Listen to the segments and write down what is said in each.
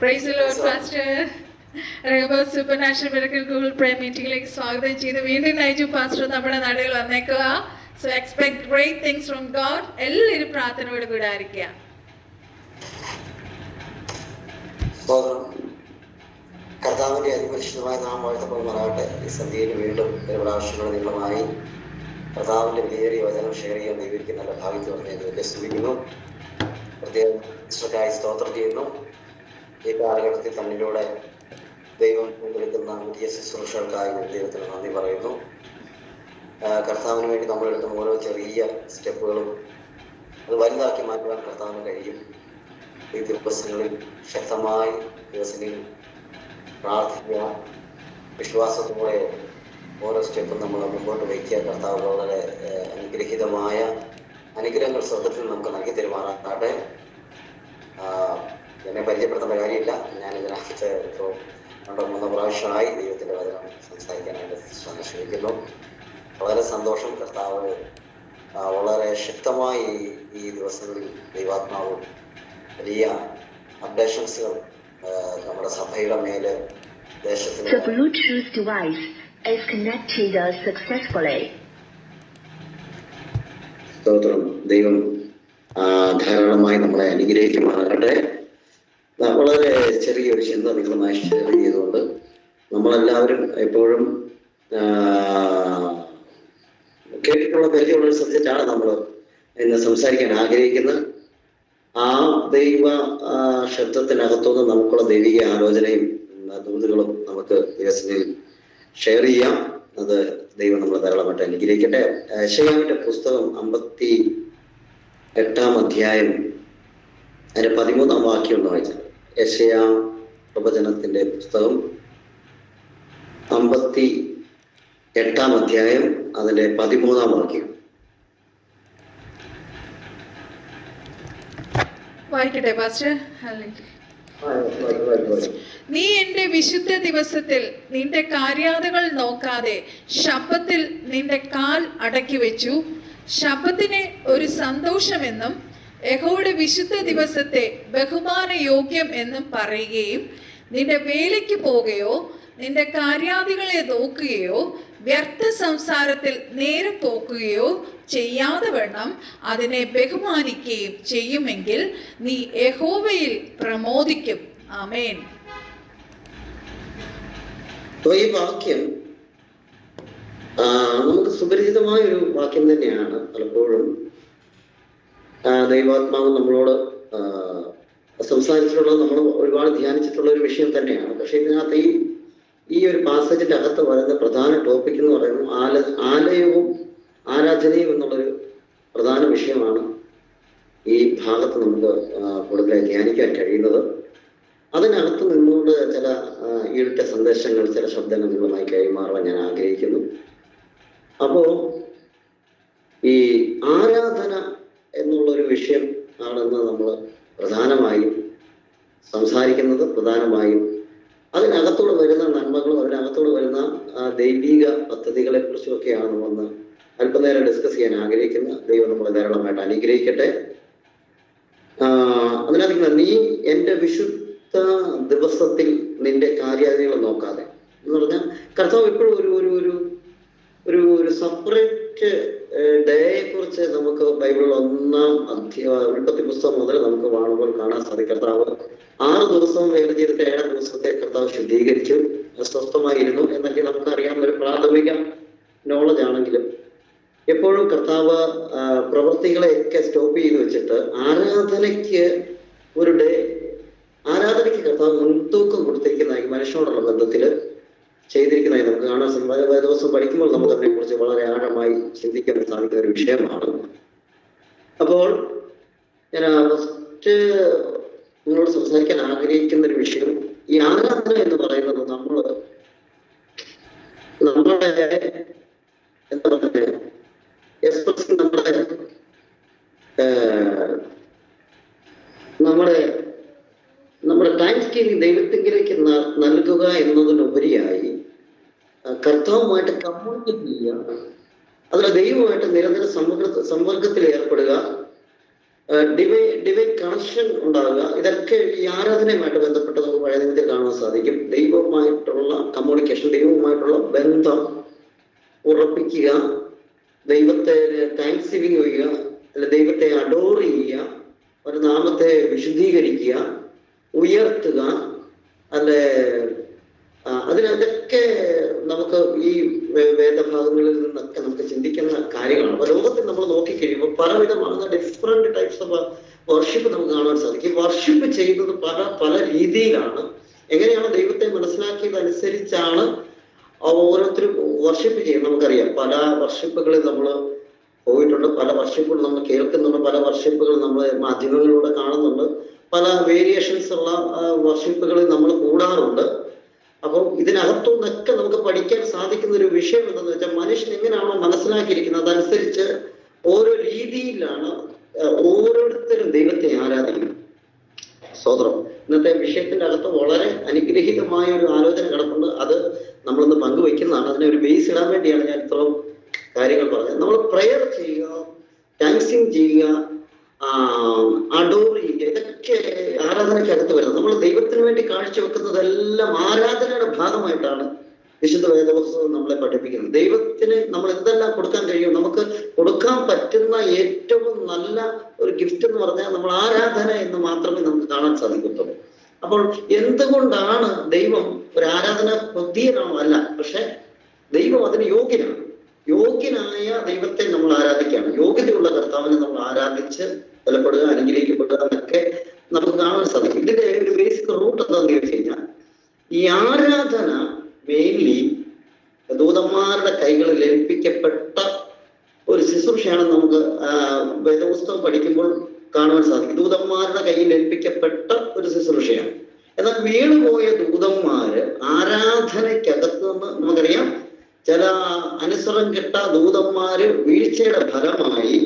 Praise the Lord, Pastor. Rehoboth Supernatural Miracle Google Prayer മീറ്റിംഗിലേക്ക് സ്വാഗതം ചെയ്ത് വീണ്ടും നയിച്ചു പാസ്റ്റർ നമ്മുടെ നാടുകൾ വന്നേക്കുക. So expect great things from God. എല്ലാവരും പ്രാർത്ഥനയോട് കൂടെ ആയിരിക്കുക. കർത്താവിന്റെ അതിപരിശുദ്ധമായ നാം വാഴ്ത്തപ്പെടുമാറാകട്ടെ. ഈ സന്ധ്യയിൽ വീണ്ടും ഒരു പ്രാവശ്യങ്ങളുടെ നിങ്ങളുമായി കർത്താവിന്റെ വിലയേറിയ വചനം ഷെയർ ചെയ്യാൻ ദൈവം നല്ല ഭാഗ്യത്തിൽ പറഞ്ഞ് ദൈവത്തെ സ്തുതിക്കുന്നു. പ്രത്യേകം ഈശ്വരക്കായി സ്തോത്രം ചെയ്യുന്നു. ഈ കാലഘട്ടത്തിൽ തന്നിലൂടെ ദൈവം എടുക്കുന്ന പുതിയ ശുശ്രൂഷകൾക്കായി ദൈവത്തിന് നന്ദി പറയുന്നു. കർത്താവിന് വേണ്ടി നമ്മളെടുക്കുന്ന ഓരോ ചെറിയ സ്റ്റെപ്പുകളും അത് വലുതാക്കി മാറ്റുവാൻ കർത്താവിന് കഴിയും. ഈ ദിവസങ്ങളിൽ ശക്തമായി ദിവസങ്ങളിൽ പ്രാർത്ഥിക്കുക, വിശ്വാസത്തോടെ ഓരോ സ്റ്റെപ്പും നമ്മൾ മുമ്പോട്ട് വയ്ക്കുക. കർത്താവ് വളരെ അനുഗ്രഹീതമായ അനുഗ്രഹങ്ങൾ സ്വർഗത്തിൽ നമുക്ക് നൽകി തരുമാറാകട്ടെ. എന്നെ പരിചയപ്പെടുത്തേണ്ട കാര്യമില്ല. ഞാൻ ഇതിനകത്ത് ഇപ്പോൾ 2-3 പ്രാവശ്യമായി ദൈവത്തിൻ്റെ വചനം സംസാരിക്കാനായിട്ട് ശ്രമിക്കുന്നു. വളരെ സന്തോഷം. കർത്താവ് വളരെ ശക്തമായി ഈ ദിവസങ്ങളിൽ ദൈവാത്മാവ് വലിയ അപ്ഡേഷൻസുകൾ നമ്മുടെ സഭയുടെ മേല് ദേശത്തിന് സ്തോത്രം. ദൈവം ധാരാളമായി നമ്മളെ അനുഗ്രഹിക്കുമാറാകട്ടെ. വളരെ ചെറിയൊരു ചിന്ത നിങ്ങളുമായി ഷെയർ ചെയ്തുകൊണ്ട് നമ്മളെല്ലാവരും എപ്പോഴും കേട്ടിട്ടുള്ള പരിചയമുള്ളൊരു സബ്ജക്റ്റാണ് നമ്മൾ ഇന്ന് സംസാരിക്കാൻ ആഗ്രഹിക്കുന്നത്. ആ ദൈവ ശബ്ദത്തിനകത്തുനിന്ന് നമുക്കുള്ള ദൈവിക ആലോചനയും ദൂതുകളും നമുക്ക് ദിവസത്തിൽ ഷെയർ ചെയ്യാം. അത് ദൈവം നമ്മളെ ധാരാളമായിട്ട് അനുഗ്രഹിക്കട്ടെ. യെശയ്യാവിന്റെ പുസ്തകം 58-ാം അധ്യായം അതിന്റെ 13-ാം വാക്യം ഒന്ന് വായിച്ചത്. യെശയ്യാ പ്രവചനത്തിന്റെ പുസ്തകം 58-ാം അധ്യായം അതിന്റെ 13-ാം വാക്യം വായിക്കട്ടെ പാസ്റ്റർ. നീ എന്റെ വിശുദ്ധ ദിവസത്തിൽ നിന്റെ കാര്യാതകൾ നോക്കാതെ ശബ്ബത്തിൽ നിന്റെ കാൽ അടക്കി വെച്ചു. ശബ്ബത്തിനെ ഒരു സന്തോഷമെന്നും യഹോവയുടെ വിശുദ്ധ ദിവസത്തെ ബഹുമാന യോഗ്യം എന്നും പറയുകയും നിന്റെ വേലയ്ക്ക് പോകുകയോ നിന്റെ കാര്യാദികളെ നോക്കുകയോ വ്യർത്ഥ സംസാരത്തിൽ നേരം പോക്കുകയോ ചെയ്യാതെ വണ്ണം അതിനെ ബഹുമാനിക്കുകയും ചെയ്യുമെങ്കിൽ നീ യഹോവയിൽ പ്രമോദിക്കും. ആമേൻ. ഈ വാക്യം നമുക്ക് സുപരിചിതമായ ഒരു വാക്യം തന്നെയാണ്. പലപ്പോഴും ദൈവാത്മാവ് നമ്മളോട് സംസാരിച്ചിട്ടുള്ളത്, നമ്മൾ ഒരുപാട് ധ്യാനിച്ചിട്ടുള്ള ഒരു വിഷയം തന്നെയാണ്. പക്ഷെ ഇതിനകത്ത് ഈ ഒരു പാസേജിന്റെ അകത്ത് വരുന്ന പ്രധാന ടോപ്പിക് എന്ന് പറയുന്നത് ആലയവും ആരാധനയും എന്നുള്ളൊരു പ്രധാന വിഷയമാണ് ഈ ഭാഗത്ത് നമുക്ക് കൂടുതൽ ധ്യാനിക്കാൻ കഴിയുന്നത്. അതിനകത്ത് നിന്നുകൊണ്ട് ചില ഈടുറ്റ സന്ദേശങ്ങൾ, ചില ശബ്ദങ്ങൾ നിങ്ങളുമായി കൈമാറാൻ ഞാൻ ആഗ്രഹിക്കുന്നു. അപ്പോ ഈ ആരാധന എന്നുള്ളൊരു വിഷയം ആണെന്ന് നമ്മൾ പ്രധാനമായും സംസാരിക്കുന്നത്. പ്രധാനമായും അതിനകത്തോട് വരുന്ന നന്മകളും അതിനകത്തോട് വരുന്ന ദൈവിക പദ്ധതികളെ കുറിച്ചുമൊക്കെയാണ് നമ്മളൊന്ന് അല്പനേരം ഡിസ്കസ് ചെയ്യാൻ ആഗ്രഹിക്കുന്നത്. ദൈവം നമ്മളെ ധാരാളമായിട്ട് അനുഗ്രഹിക്കട്ടെ. അതിനകത്ത് നീ എൻ്റെ വിശുദ്ധ ദിവസത്തിൽ നിന്റെ കാര്യാദികൾ നോക്കാതെ എന്ന് പറഞ്ഞാൽ കർത്താവ് എപ്പോഴും ഒരു സെപ്പറേറ്റ് ഡേയെ കുറിച്ച് നമുക്ക് ബൈബിളിൽ 1-ാം ഉൽപ്പത്തി പുസ്തകം മുതൽ നമുക്ക് കാണാൻ സാധിക്കും. കർത്താവ് 6 ദിവസം വേല ചെയ്തിട്ട് 7-ാം ദിവസത്തെ കർത്താവ് ശുദ്ധീകരിച്ചു, സ്വസ്ഥമായിരുന്നു എന്നൊക്കെ നമുക്ക് അറിയാവുന്ന ഒരു പ്രാഥമിക നോളജ് ആണെങ്കിലും എപ്പോഴും കർത്താവ് പ്രവൃത്തികളെയൊക്കെ സ്റ്റോപ്പ് ചെയ്ത് വെച്ചിട്ട് ആരാധനയ്ക്ക് കർത്താവ് മുൻതൂക്കം കൊടുത്തിരിക്കുന്നതായി മനുഷ്യനോടുള്ള ബന്ധത്തിൽ ചെയ്തിരിക്കുന്നതായി നമുക്ക് കാണാൻ സാധിക്കും. ദിവസം പഠിക്കുമ്പോൾ നമുക്ക് അതിനെക്കുറിച്ച് വളരെ ആഴമായി ചിന്തിക്കാൻ സാധിക്കുന്ന ഒരു വിഷയമാണ്. അപ്പോൾ ഞാൻ ഫസ്റ്റ് നിങ്ങളോട് സംസാരിക്കാൻ ആഗ്രഹിക്കുന്ന ഒരു വിഷയം, ഈ ആരാധന എന്ന് പറയുന്നത് നമ്മുടെ എന്താ പറയുക, എക്സ്പ്രസ് നമ്മുടെ താങ്ക്സ് ഗിവിംഗ് ദൈവത്തിലേക്ക് നൽകുക എന്നതിനുപരിയായി കർത്താവുമായിട്ട് കമ്മ്യൂണിക്കേറ്റ് ചെയ്യുക, അതിൽ ദൈവമായിട്ട് നിരന്തര സമ്പർക്കത്തിൽ ഏർപ്പെടുക, ഡിവൈൻ കണക്ഷൻ ഉണ്ടാകുക. ഇതൊക്കെ ഈ ആരാധനയുമായിട്ട് ബന്ധപ്പെട്ട് നമുക്ക് കാണാൻ സാധിക്കും. ദൈവവുമായിട്ടുള്ള കമ്മ്യൂണിക്കേഷൻ, ദൈവവുമായിട്ടുള്ള ബന്ധം ഉറപ്പിക്കുക, ദൈവത്തെ താങ്ക്സ് ഗിവിങ് ചെയ്യുക, അല്ലെ ദൈവത്തെ അഡോർ ചെയ്യുക, ഒരു നാമത്തെ വിശുദ്ധീകരിക്കുക, ഉയർത്തുക, അല്ലെ അതിനതൊക്കെ നമുക്ക് ഈ വേദഭാഗങ്ങളിൽ നിന്നൊക്കെ നമുക്ക് ചിന്തിക്കുന്ന കാര്യങ്ങളാണ്. അപ്പൊ ലോകത്തിൽ നമ്മൾ നോക്കിക്കഴിയുമ്പോൾ പലവിധമാകുന്ന ഡിഫറെന്റ് ടൈപ്സ് ഓഫ് വർഷിപ്പ് നമുക്ക് കാണാൻ സാധിക്കും. വർഷിപ്പ് ചെയ്യുന്നത് പല പല രീതിയിലാണ്. എങ്ങനെയാണ് ദൈവത്തെ മനസ്സിലാക്കിയതനുസരിച്ചാണ് ഓരോരുത്തരും വർഷിപ്പ് ചെയ്യും. നമുക്കറിയാം, പല വർഷിപ്പുകളിൽ നമ്മൾ പോയിട്ടുണ്ട്, പല വർഷിപ്പുകൾ നമ്മൾ കേൾക്കുന്നുണ്ട്, പല വർഷിപ്പുകൾ നമ്മൾ മാധ്യമങ്ങളിലൂടെ കാണുന്നുണ്ട്, പല വേരിയേഷൻസ് ഉള്ള വർഷിപ്പുകളിൽ നമ്മൾ കൂടാറുണ്ട്. അപ്പം ഇതിനകത്തുനിന്നൊക്കെ നമുക്ക് പഠിക്കാൻ സാധിക്കുന്ന ഒരു വിഷയം എന്താണെന്ന് വെച്ചാൽ, മനുഷ്യൻ എങ്ങനെയാണോ മനസ്സിലാക്കിയിരിക്കുന്നത് അതനുസരിച്ച് ഓരോ രീതിയിലാണ് ഓരോരുത്തരും ദൈവത്തെ ആരാധിക്കുന്നത്. സ്തോത്രം. ഇന്നത്തെ വിഷയത്തിന്റെ അകത്ത് വളരെ അനുഗ്രഹീതമായ ഒരു ആലോചന കിടപ്പുണ്ട്. അത് നമ്മളൊന്ന് പങ്കുവെക്കുന്നതാണ്. അതിനെ ഒരു ബേസ് ഇടാൻ വേണ്ടിയാണ് ഞാൻ ഇത്രയും കാര്യങ്ങൾ പറഞ്ഞത്. നമ്മൾ പ്രെയർ ചെയ്യുക, താങ്ക്സിങ് ചെയ്യുക, അഡോർ ചെയ്യുക, ഇതൊക്കെ ആരാധനയ്ക്കകത്ത് വരുന്നത്. നമ്മൾ ദൈവത്തിന് വേണ്ടി കാഴ്ചവെക്കുന്നതെല്ലാം ആരാധനയുടെ ഭാഗമായിട്ടാണ് വിശുദ്ധ വേദപുസ്തകം നമ്മളെ പഠിപ്പിക്കുന്നത്. ദൈവത്തിന് നമ്മൾ എന്തെല്ലാം കൊടുക്കാൻ കഴിയും, നമുക്ക് കൊടുക്കാൻ പറ്റുന്ന ഏറ്റവും നല്ല ഒരു ഗിഫ്റ്റ് എന്ന് പറഞ്ഞാൽ നമ്മൾ ആരാധന എന്ന് മാത്രമേ നമുക്ക് കാണാൻ സാധിക്കത്തുള്ളൂ. അപ്പോൾ എന്തുകൊണ്ടാണ് ദൈവം ഒരു ആരാധന കൊതിയനാണോ? അല്ല, പക്ഷെ ദൈവം അതിന് യോഗ്യനാണ്. യോഗ്യനായ ദൈവത്തെ നമ്മൾ ആരാധിക്കുകയാണ്. യോഗ്യതയുള്ള കർത്താവിനെ നമ്മൾ ആരാധിച്ച് ബലപ്പെടുക, അനുഗ്രഹിക്കപ്പെടുക എന്നൊക്കെ നമുക്ക് കാണാൻ സാധിക്കും. ഇതിന്റെ ഒരു ബേസിക് റൂട്ട് എന്താണെന്ന് ചോദിച്ചു കഴിഞ്ഞാൽ, ഈ ആരാധന മെയിൻലി ദൂതന്മാരുടെ കൈകളിൽ ഏൽപ്പിക്കപ്പെട്ട ഒരു ശുശ്രൂഷയാണ്. നമുക്ക് വേദപുസ്തകം പഠിക്കുമ്പോൾ കാണുവാൻ സാധിക്കും. ദൂതന്മാരുടെ കയ്യിൽ ഏൽപ്പിക്കപ്പെട്ട ഒരു ശുശ്രൂഷയാണ്. എന്നാൽ വീണുപോയ ദൂതന്മാര് ആരാധനയ്ക്കകത്ത് നിന്ന് നമുക്കറിയാം, ചില അനുസരണം കെട്ട ദൂതന്മാര് വീഴ്ചയുടെ ഫലമായി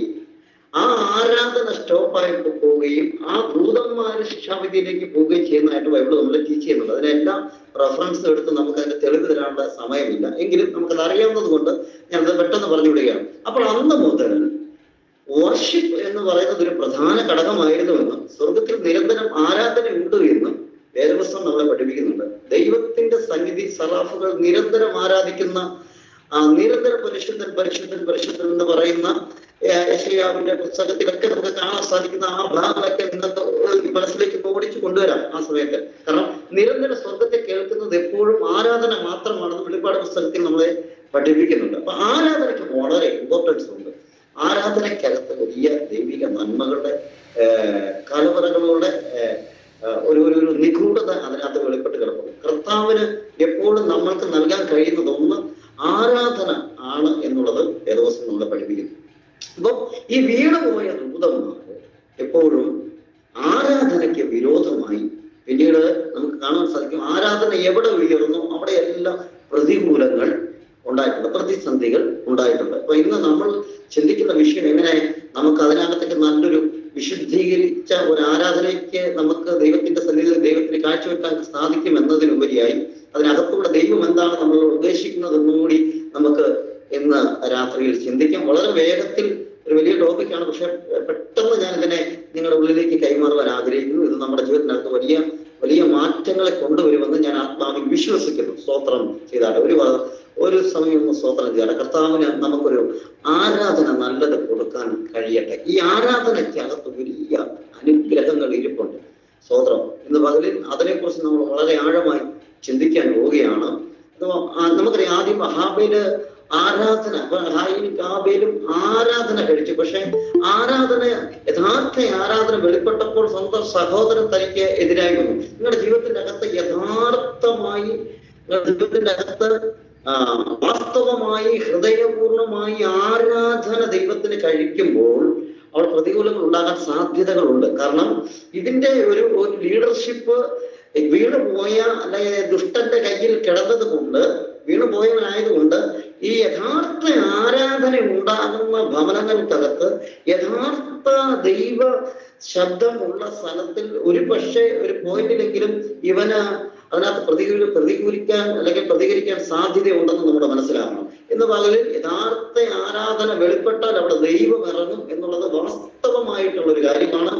ആ ആരാധന സ്റ്റോപ്പായിട്ട് പോവുകയും ആ ദൂതന്മാര് ശിക്ഷാവിധിയിലേക്ക് പോവുകയും ചെയ്യുന്നതായിട്ട് ബൈബിൾ നമ്മൾ ടീച്ച് ചെയ്യുന്നുണ്ട്. അതിനെല്ലാം റെഫറൻസ് എടുത്ത് നമുക്ക് അതിന്റെ തെളിവ് തരാനുള്ള സമയമില്ല. എങ്കിലും നമുക്കത് അറിയാവുന്നത് കൊണ്ട് ഞാനത് പെട്ടെന്ന് പറഞ്ഞു വിടുകയാണ്. അപ്പോൾ അന്ന് മുതൽ വർഷിപ്പ് എന്ന് പറയുന്നത് ഒരു പ്രധാന ഘടകമായിരുന്നുവെന്നും സ്വർഗത്തിൽ നിരന്തരം ആരാധന ഉണ്ട് എന്നും വേദപുസ്തകം നമ്മളെ പഠിപ്പിക്കുന്നുണ്ട്. ദൈവത്തിന്റെ സന്നിധി സറാഫുകൾ നിരന്തരം ആരാധിക്കുന്ന, നിരന്തരം പരിശുദ്ധൻ പരിശുദ്ധൻ പരിശുദ്ധൻ എന്ന് പറയുന്ന യെശയ്യാവിന്റെ പുസ്തകത്തിലൊക്കെ നമുക്ക് കാണാൻ സാധിക്കുന്ന ആ ഭാഗങ്ങളൊക്കെ നിങ്ങൾക്ക് മനസ്സിലേക്ക് ഓടിച്ചു കൊണ്ടുവരാം ആ സമയത്ത്. കാരണം നിരന്തരം സ്വർഗത്തെ കേൾക്കുന്നത് എപ്പോഴും ആരാധന മാത്രമാണെന്ന് വെളിപ്പാട് പുസ്തകത്തിൽ നമ്മളെ പഠിപ്പിക്കുന്നുണ്ട്. അപ്പൊ ആരാധനയ്ക്ക് വളരെ ഇമ്പോർട്ടൻസ് ഉണ്ട്. ആരാധനയ്ക്കകത്ത് വലിയ ദൈവിക നന്മകളുടെ കലവറകളുടെ ഒരു നിഗൂഢത അതിനകത്ത് വെളിപ്പെട്ട് കിടക്കുന്നു. കർത്താവിന് എപ്പോഴും നമ്മൾക്ക് നൽകാൻ കഴിയുന്നത് ഒന്ന് ആരാധന ആണ് എന്നുള്ളത് വേദപുസ്തകം നമ്മളെ പഠിപ്പിക്കുന്നു. അപ്പൊ ഈ വീണുപോയ ദൂതന്മാര് എപ്പോഴും ആരാധനയ്ക്ക് വിരോധമായി പിന്നീട് നമുക്ക് കാണാൻ സാധിക്കും. ആരാധന എവിടെ ഉയർന്നു അവിടെയെല്ലാം പ്രതികൂലങ്ങൾ ഉണ്ടായിട്ടുണ്ട്, പ്രതിസന്ധികൾ ഉണ്ടായിട്ടുണ്ട്. അപ്പൊ ഇന്ന് നമ്മൾ ചിന്തിക്കുന്ന വിഷയം എങ്ങനെ നമുക്ക് അതിനകത്തേക്ക് നല്ലൊരു വിശുദ്ധീകരിച്ച ഒരു ആരാധനയ്ക്ക് നമുക്ക് ദൈവത്തിന്റെ സന്നിധിയിൽ ദൈവത്തിന് കാഴ്ചവെക്കാൻ സാധിക്കും എന്നതിനുപരിയായി അതിനകത്തൂടെ ദൈവം എന്താണ് നമ്മൾ ഉദ്ദേശിക്കുന്നതെന്നും കൂടി നമുക്ക് ഇന്ന് രാത്രിയിൽ ചിന്തിക്കാം. വളരെ വേഗത്തിൽ ഒരു വലിയ ടോപ്പിക്കാണ്, പക്ഷെ പെട്ടെന്ന് ഞാൻ ഇതിനെ നിങ്ങളുടെ ഉള്ളിലേക്ക് കൈമാറുവാൻ ആഗ്രഹിക്കുന്നു. ഇത് നമ്മുടെ ജീവിതത്തിനകത്ത് വലിയ വലിയ മാറ്റങ്ങളെ കൊണ്ടുവരുമെന്ന് ഞാൻ ആത്മാവിൽ വിശ്വസിക്കുന്നു. സ്തോത്രം ചെയ്താൽ ഒരു സമയം ഒന്ന് സ്തോത്രം ചെയ്യാറ്. കർത്താവിന് നമുക്കൊരു ആരാധന നല്ലത് കൊടുക്കാൻ കഴിയട്ടെ. ഈ ആരാധനയ്ക്കകത്ത് വലിയ അനുഗ്രഹങ്ങൾ ഇരിപ്പുണ്ട്. സ്തോത്രം. ഇന്ന് പകലിൽ അതിനെക്കുറിച്ച് നമ്മൾ വളരെ ആഴമായി ചിന്തിക്കാൻ പോവുകയാണ്. നമുക്കറിയാം, ആദ്യം ഹാബേല് ആരാധന, ഹാബേലും ആരാധന കഴിച്ചു. പക്ഷെ യഥാർത്ഥ ആരാധന വെളിപ്പെട്ടപ്പോൾ സ്വന്തം സഹോദരൻ തനിക്ക് എതിരായി വന്നു. നിങ്ങളുടെ ജീവിതത്തിന്റെ അകത്ത് യഥാർത്ഥമായി, നിങ്ങളുടെ ജീവിതത്തിന്റെ അകത്ത് വാസ്തവമായി ഹൃദയപൂർണമായി ആരാധന ദൈവത്തിന് കഴിക്കുമ്പോൾ അവിടെ പ്രതികൂലങ്ങൾ ഉണ്ടാകാൻ സാധ്യതകളുണ്ട്. കാരണം ഇതിന്റെ ഒരു ലീഡർഷിപ്പ് വീണുപോയ അല്ലെങ്കിൽ ദുഷ്ടന്റെ കയ്യിൽ കിടന്നത് കൊണ്ട്, വീണുപോയവനായതുകൊണ്ട് ഈ യഥാർത്ഥ ആരാധന ഉണ്ടാകുന്ന ഭവനങ്ങൾക്കകത്ത് യഥാർത്ഥ ദൈവ ശബ്ദമുള്ള സ്ഥലത്തിൽ ഒരു പക്ഷേ ഒരു പോയിന്റിലെങ്കിലും ഇവന് അതിനകത്ത് പ്രതികൂലിക്കാൻ അല്ലെങ്കിൽ പ്രതികരിക്കാൻ സാധ്യതയുണ്ടെന്ന് നമ്മൾ മനസ്സിലാക്കണം. എന്ന് പകലിൽ യഥാർത്ഥ ആരാധന വെളിപ്പെട്ടാൽ അവിടെ ദൈവം ഇറങ്ങും എന്നുള്ളത് വാസ്തവമായിട്ടുള്ള ഒരു കാര്യമാണ്.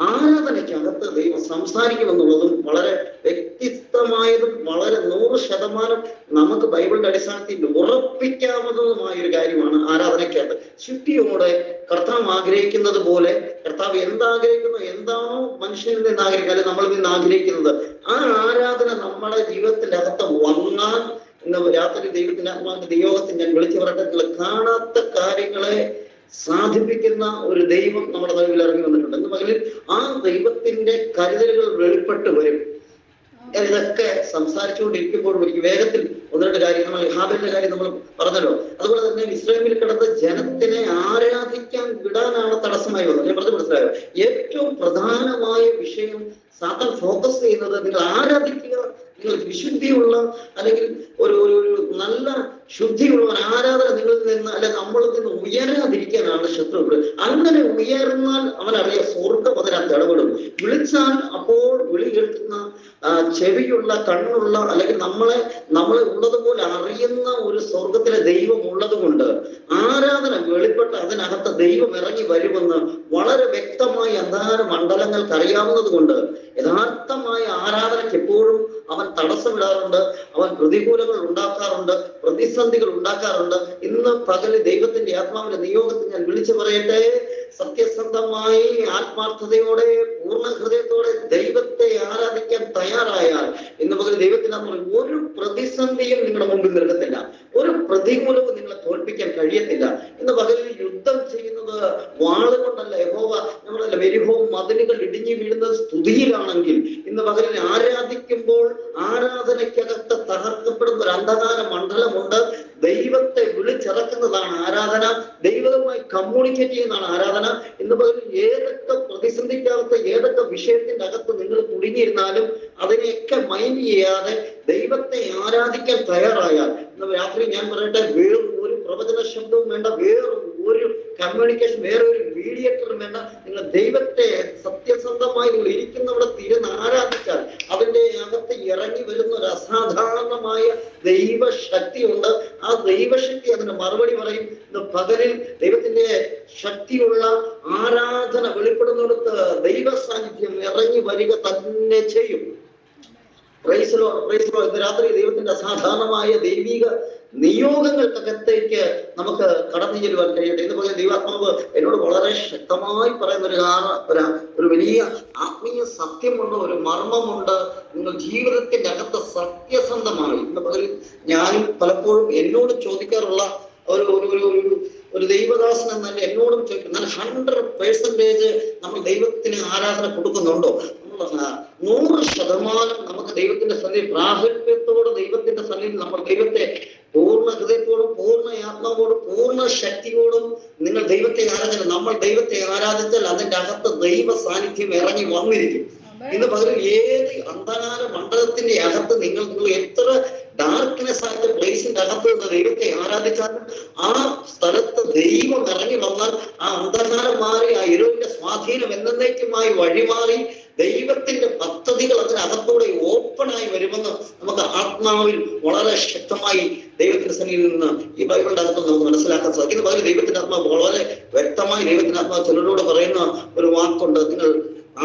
ആരാധനയ്ക്കകത്ത് ദൈവം സംസാരിക്കുമെന്നുള്ളതും വളരെ വ്യത്യസ്തമായ ശക്തമായതും വളരെ 100% നമുക്ക് ബൈബിളിന്റെ അടിസ്ഥാനത്തിൽ ഉറപ്പിക്കാവുന്നതുമായ ഒരു കാര്യമാണ് ആരാധനയ്ക്കകത്ത്. ശുദ്ധിയോടെ കർത്താവ് ആഗ്രഹിക്കുന്നത് പോലെ, കർത്താവ് എന്താഗ്രഹിക്കുന്നു, എന്താണോ മനുഷ്യനിൽ നിന്ന് ആഗ്രഹിക്കുക, അല്ലെങ്കിൽ നമ്മളിൽ നിന്ന് ആഗ്രഹിക്കുന്നത്, ആ ആരാധന നമ്മുടെ ജീവിതത്തിന്റെ അകത്ത് വന്നാൽ, ഇന്ന് രാത്രി ദൈവത്തിന്റെ ആത്മാവിന്റെ ദൈവത്തിൽ ഞാൻ വിളിച്ചു പറയട്ടെ, നിങ്ങൾ കാണാത്ത കാര്യങ്ങളെ സാധിപ്പിക്കുന്ന ഒരു ദൈവം നമ്മുടെ നടുവിൽ ഇറങ്ങി വന്നിട്ടുണ്ട്. എന്ന് പകലിൽ ആ ദൈവത്തിന്റെ കരുതലുകൾ വെളിപ്പെട്ട് വരും. ഇതൊക്കെ സംസാരിച്ചുകൊണ്ടിരിക്കുമ്പോഴും എനിക്ക് വേഗത്തിൽ 1-2 കാര്യം, നമ്മൾ ഹാബിലിന്റെ കാര്യം നമ്മൾ പറഞ്ഞല്ലോ. അതുപോലെ തന്നെ ഇസ്രായേലിൽ കിടന്ന ജനത്തിനെ ആരാധിക്കാൻ വിടാനാണ് തടസ്സമായി വന്നത്. ഞാൻ പറഞ്ഞു മനസ്സിലായോ? ഏറ്റവും പ്രധാനമായ വിഷയം സാത്താൻ ഫോക്കസ് ചെയ്യുന്നത് നിങ്ങൾ ആരാധിക്കുക, നിങ്ങൾ വിശുദ്ധിയുള്ള അല്ലെങ്കിൽ ഒരു നല്ല ശുദ്ധിയുള്ള ഒരു ആരാധന നിങ്ങളിൽ നിന്ന് അല്ലെ നമ്മളിൽ നിന്ന് ഉയരാതിരിക്കാനാണ് ശത്രുക്കൾ. അങ്ങനെ ഉയർന്നാൽ അവനറിയാം സ്വർഗം അതിനകത്ത് ഇടപെടും. വിളിച്ചാൽ അപ്പോൾ വിളി കേൾക്കുന്ന ചെവിയുള്ള കണ്ണുള്ള അല്ലെങ്കിൽ നമ്മളെ ഉള്ളതുപോലെ അറിയുന്ന ഒരു സ്വർഗത്തിലെ ദൈവം ഉള്ളത് കൊണ്ട് ആരാധന വെളിപ്പെട്ട് അതിനകത്ത് ദൈവം ഇറങ്ങി വരുമെന്ന് വളരെ വ്യക്തമായി അന്ധകാര മണ്ഡലങ്ങൾക്ക് അറിയാവുന്നത് കൊണ്ട് യഥാർത്ഥമായ ആരാധനയ്ക്ക് എപ്പോഴും അവൻ തടസ്സമിടാറുണ്ട്, അവൻ പ്രതികൂലങ്ങൾ ഉണ്ടാക്കാറുണ്ട്, പ്രതിസന്ധികൾ ഉണ്ടാക്കാറുണ്ട്. ഇന്ന് പകല് ദൈവത്തിന്റെ ആത്മാവിന്റെ നിയോഗത്തിൽ ഞാൻ വിളിച്ചു പറയട്ടെ, സത്യസന്ധമായി ആത്മാർത്ഥതയോടെ പൂർണ്ണ ഹൃദയത്തോടെ ദൈവത്തെ ആരാധിക്കാൻ തയ്യാറായാൽ ഇന്ന് പകൽ ദൈവത്തിന്റെ ഒരു പ്രതിസന്ധിയും നിങ്ങളുടെ മുമ്പിൽ നിൽക്കത്തില്ല, ഒരു പ്രതികൂലവും നിങ്ങളെ തോൽപ്പിക്കാൻ കഴിയത്തില്ല. ഇന്ന് പകലിൽ യുദ്ധം ചെയ്യുന്നത് വാളുകൊണ്ടല്ല, യഹോവ നമ്മളല്ല, വെരിഹവും മതിലുകൾ ഇടിഞ്ഞു വീഴുന്നത് സ്തുതിയിലാണെങ്കിൽ ഇന്ന് പകലിൽ ആരാധിക്കുമ്പോൾ ആരാധനയ്ക്കകത്ത് തകർക്കപ്പെടുന്ന ഒരു അന്ധകാര മണ്ഡലമുണ്ട്. ദൈവത്തെ വിളിച്ചിറക്കുന്നതാണ് ആരാധന, ദൈവവുമായി കമ്മ്യൂണിക്കേറ്റ് ചെയ്യുന്നതാണ് ആരാധന. ഇന്ന് പകൽ ഏതൊക്കെ പ്രതിസന്ധിക്കകത്ത്, ഏതൊക്കെ വിഷയത്തിന്റെ അകത്ത് നിങ്ങൾ കുടുങ്ങിയിരുന്നാലും അതിനെയൊക്കെ മൈൻഡ് ചെയ്യാതെ ദൈവത്തെ ആരാധിക്കാൻ തയ്യാറായാൽ ഇന്ന് രാത്രി ഞാൻ പറയട്ടെ, ഒരു പ്രവചന ശബ്ദവും വേണ്ട, ഒരു കമ്മ്യൂണിക്കേഷൻ, ഒരു മീഡിയേറ്ററും വേണ്ട. നിങ്ങൾ ദൈവത്തെ സത്യസന്ധമായി നിങ്ങൾ ഇരിക്കുന്നവിടെ തിരുന്ന് ആരാധിച്ചാൽ അതിന്റെ അകത്ത് ഇറങ്ങി വരുന്ന ഒരു അസാധാരണമായ ദൈവശക്തി ഉണ്ട്. ആ ദൈവശക്തി അതിന് മറുപടി പറയും. ഇന്ന് പകലിൽ ദൈവത്തിന്റെ ശക്തിയുള്ള ആരാധന വെളിപ്പെടുന്നിടത്ത് ദൈവ സാന്നിധ്യം ഇറങ്ങി വരിക തന്നെ ചെയ്യും. ഇന്ന് രാത്രി ദൈവത്തിന്റെ അസാധാരണമായ ദൈവിക നിയോഗങ്ങൾക്കകത്തേക്ക് നമുക്ക് കടന്നു ചെല്ലുവാൻ കഴിയട്ടെ. ഇന്ന് പോലെ ദൈവാത്മാവ് എന്നോട് വളരെ ശക്തമായി പറയുന്ന ഒരു വലിയ ആത്മീയ സത്യമുണ്ട്, ഒരു മർമ്മമുണ്ട്. നിങ്ങൾ ജീവിതത്തിന്റെ അകത്ത് സത്യസന്ധമായി ഇന്ന് പകൽ ഞാനും പലപ്പോഴും എന്നോട് ചോദിക്കാറുള്ള ഒരു ദൈവദാസൻ എന്നല്ല എന്നോടും ചോദിക്കും, 100% നമ്മൾ ദൈവത്തിന് ആരാധന കൊടുക്കുന്നുണ്ടോ? 100% നമുക്ക് ദൈവത്തിന്റെ സന്നിധി പ്രാഗൽഭ്യത്തോടെ ദൈവത്തിന്റെ സന്നിധി നമ്മൾ ദൈവത്തെ പൂർണ്ണ ഹൃദയത്തോടും പൂർണ്ണ ആത്മാവോടും പൂർണ്ണ ശക്തിയോടും നിങ്ങൾ ദൈവത്തെ ആരാധിച്ചാൽ, നമ്മൾ ദൈവത്തെ ആരാധിച്ചാൽ അതിന്റെ അകത്ത് ദൈവ സാന്നിധ്യം ഇറങ്ങി വന്നിരിക്കും. ഇന്ന് പകരം ഏത് അന്ധകാര മണ്ഡലത്തിന്റെ അകത്ത് നിങ്ങൾ എത്ര ഡാർക്ക്നെസ് ആയിട്ട് പ്ലേസിന്റെ അകത്ത് നിന്ന് ദൈവത്തെ ആരാധിച്ചാലും ആ സ്ഥലത്ത് ദൈവം ഇറങ്ങി വന്നാൽ ആ അന്ധകാരം മാറി, ആ ഇരുളിന്റെ സ്വാധീനം എന്നേക്കുമായി വഴിമാറി ദൈവത്തിന്റെ പദ്ധതികൾ അതിനകത്തൂടെ ഓപ്പണായി വരുമെന്ന് നമുക്ക് ആത്മാവിൽ വളരെ ശക്തമായി ദൈവത്തിന്റെ സന്നിധിയിൽ നിന്ന് ഈ ബൈബിളിന്റെ അകത്ത് നമുക്ക് മനസ്സിലാക്കാൻ സാധിക്കും. പകരം ദൈവത്തിന്റെ ആത്മാവ് വളരെ വ്യക്തമായി ദൈവത്തിന്റെ ആത്മാവ് ചിലരോട് പറയുന്ന ഒരു വാക്കുണ്ട്, നിങ്ങൾ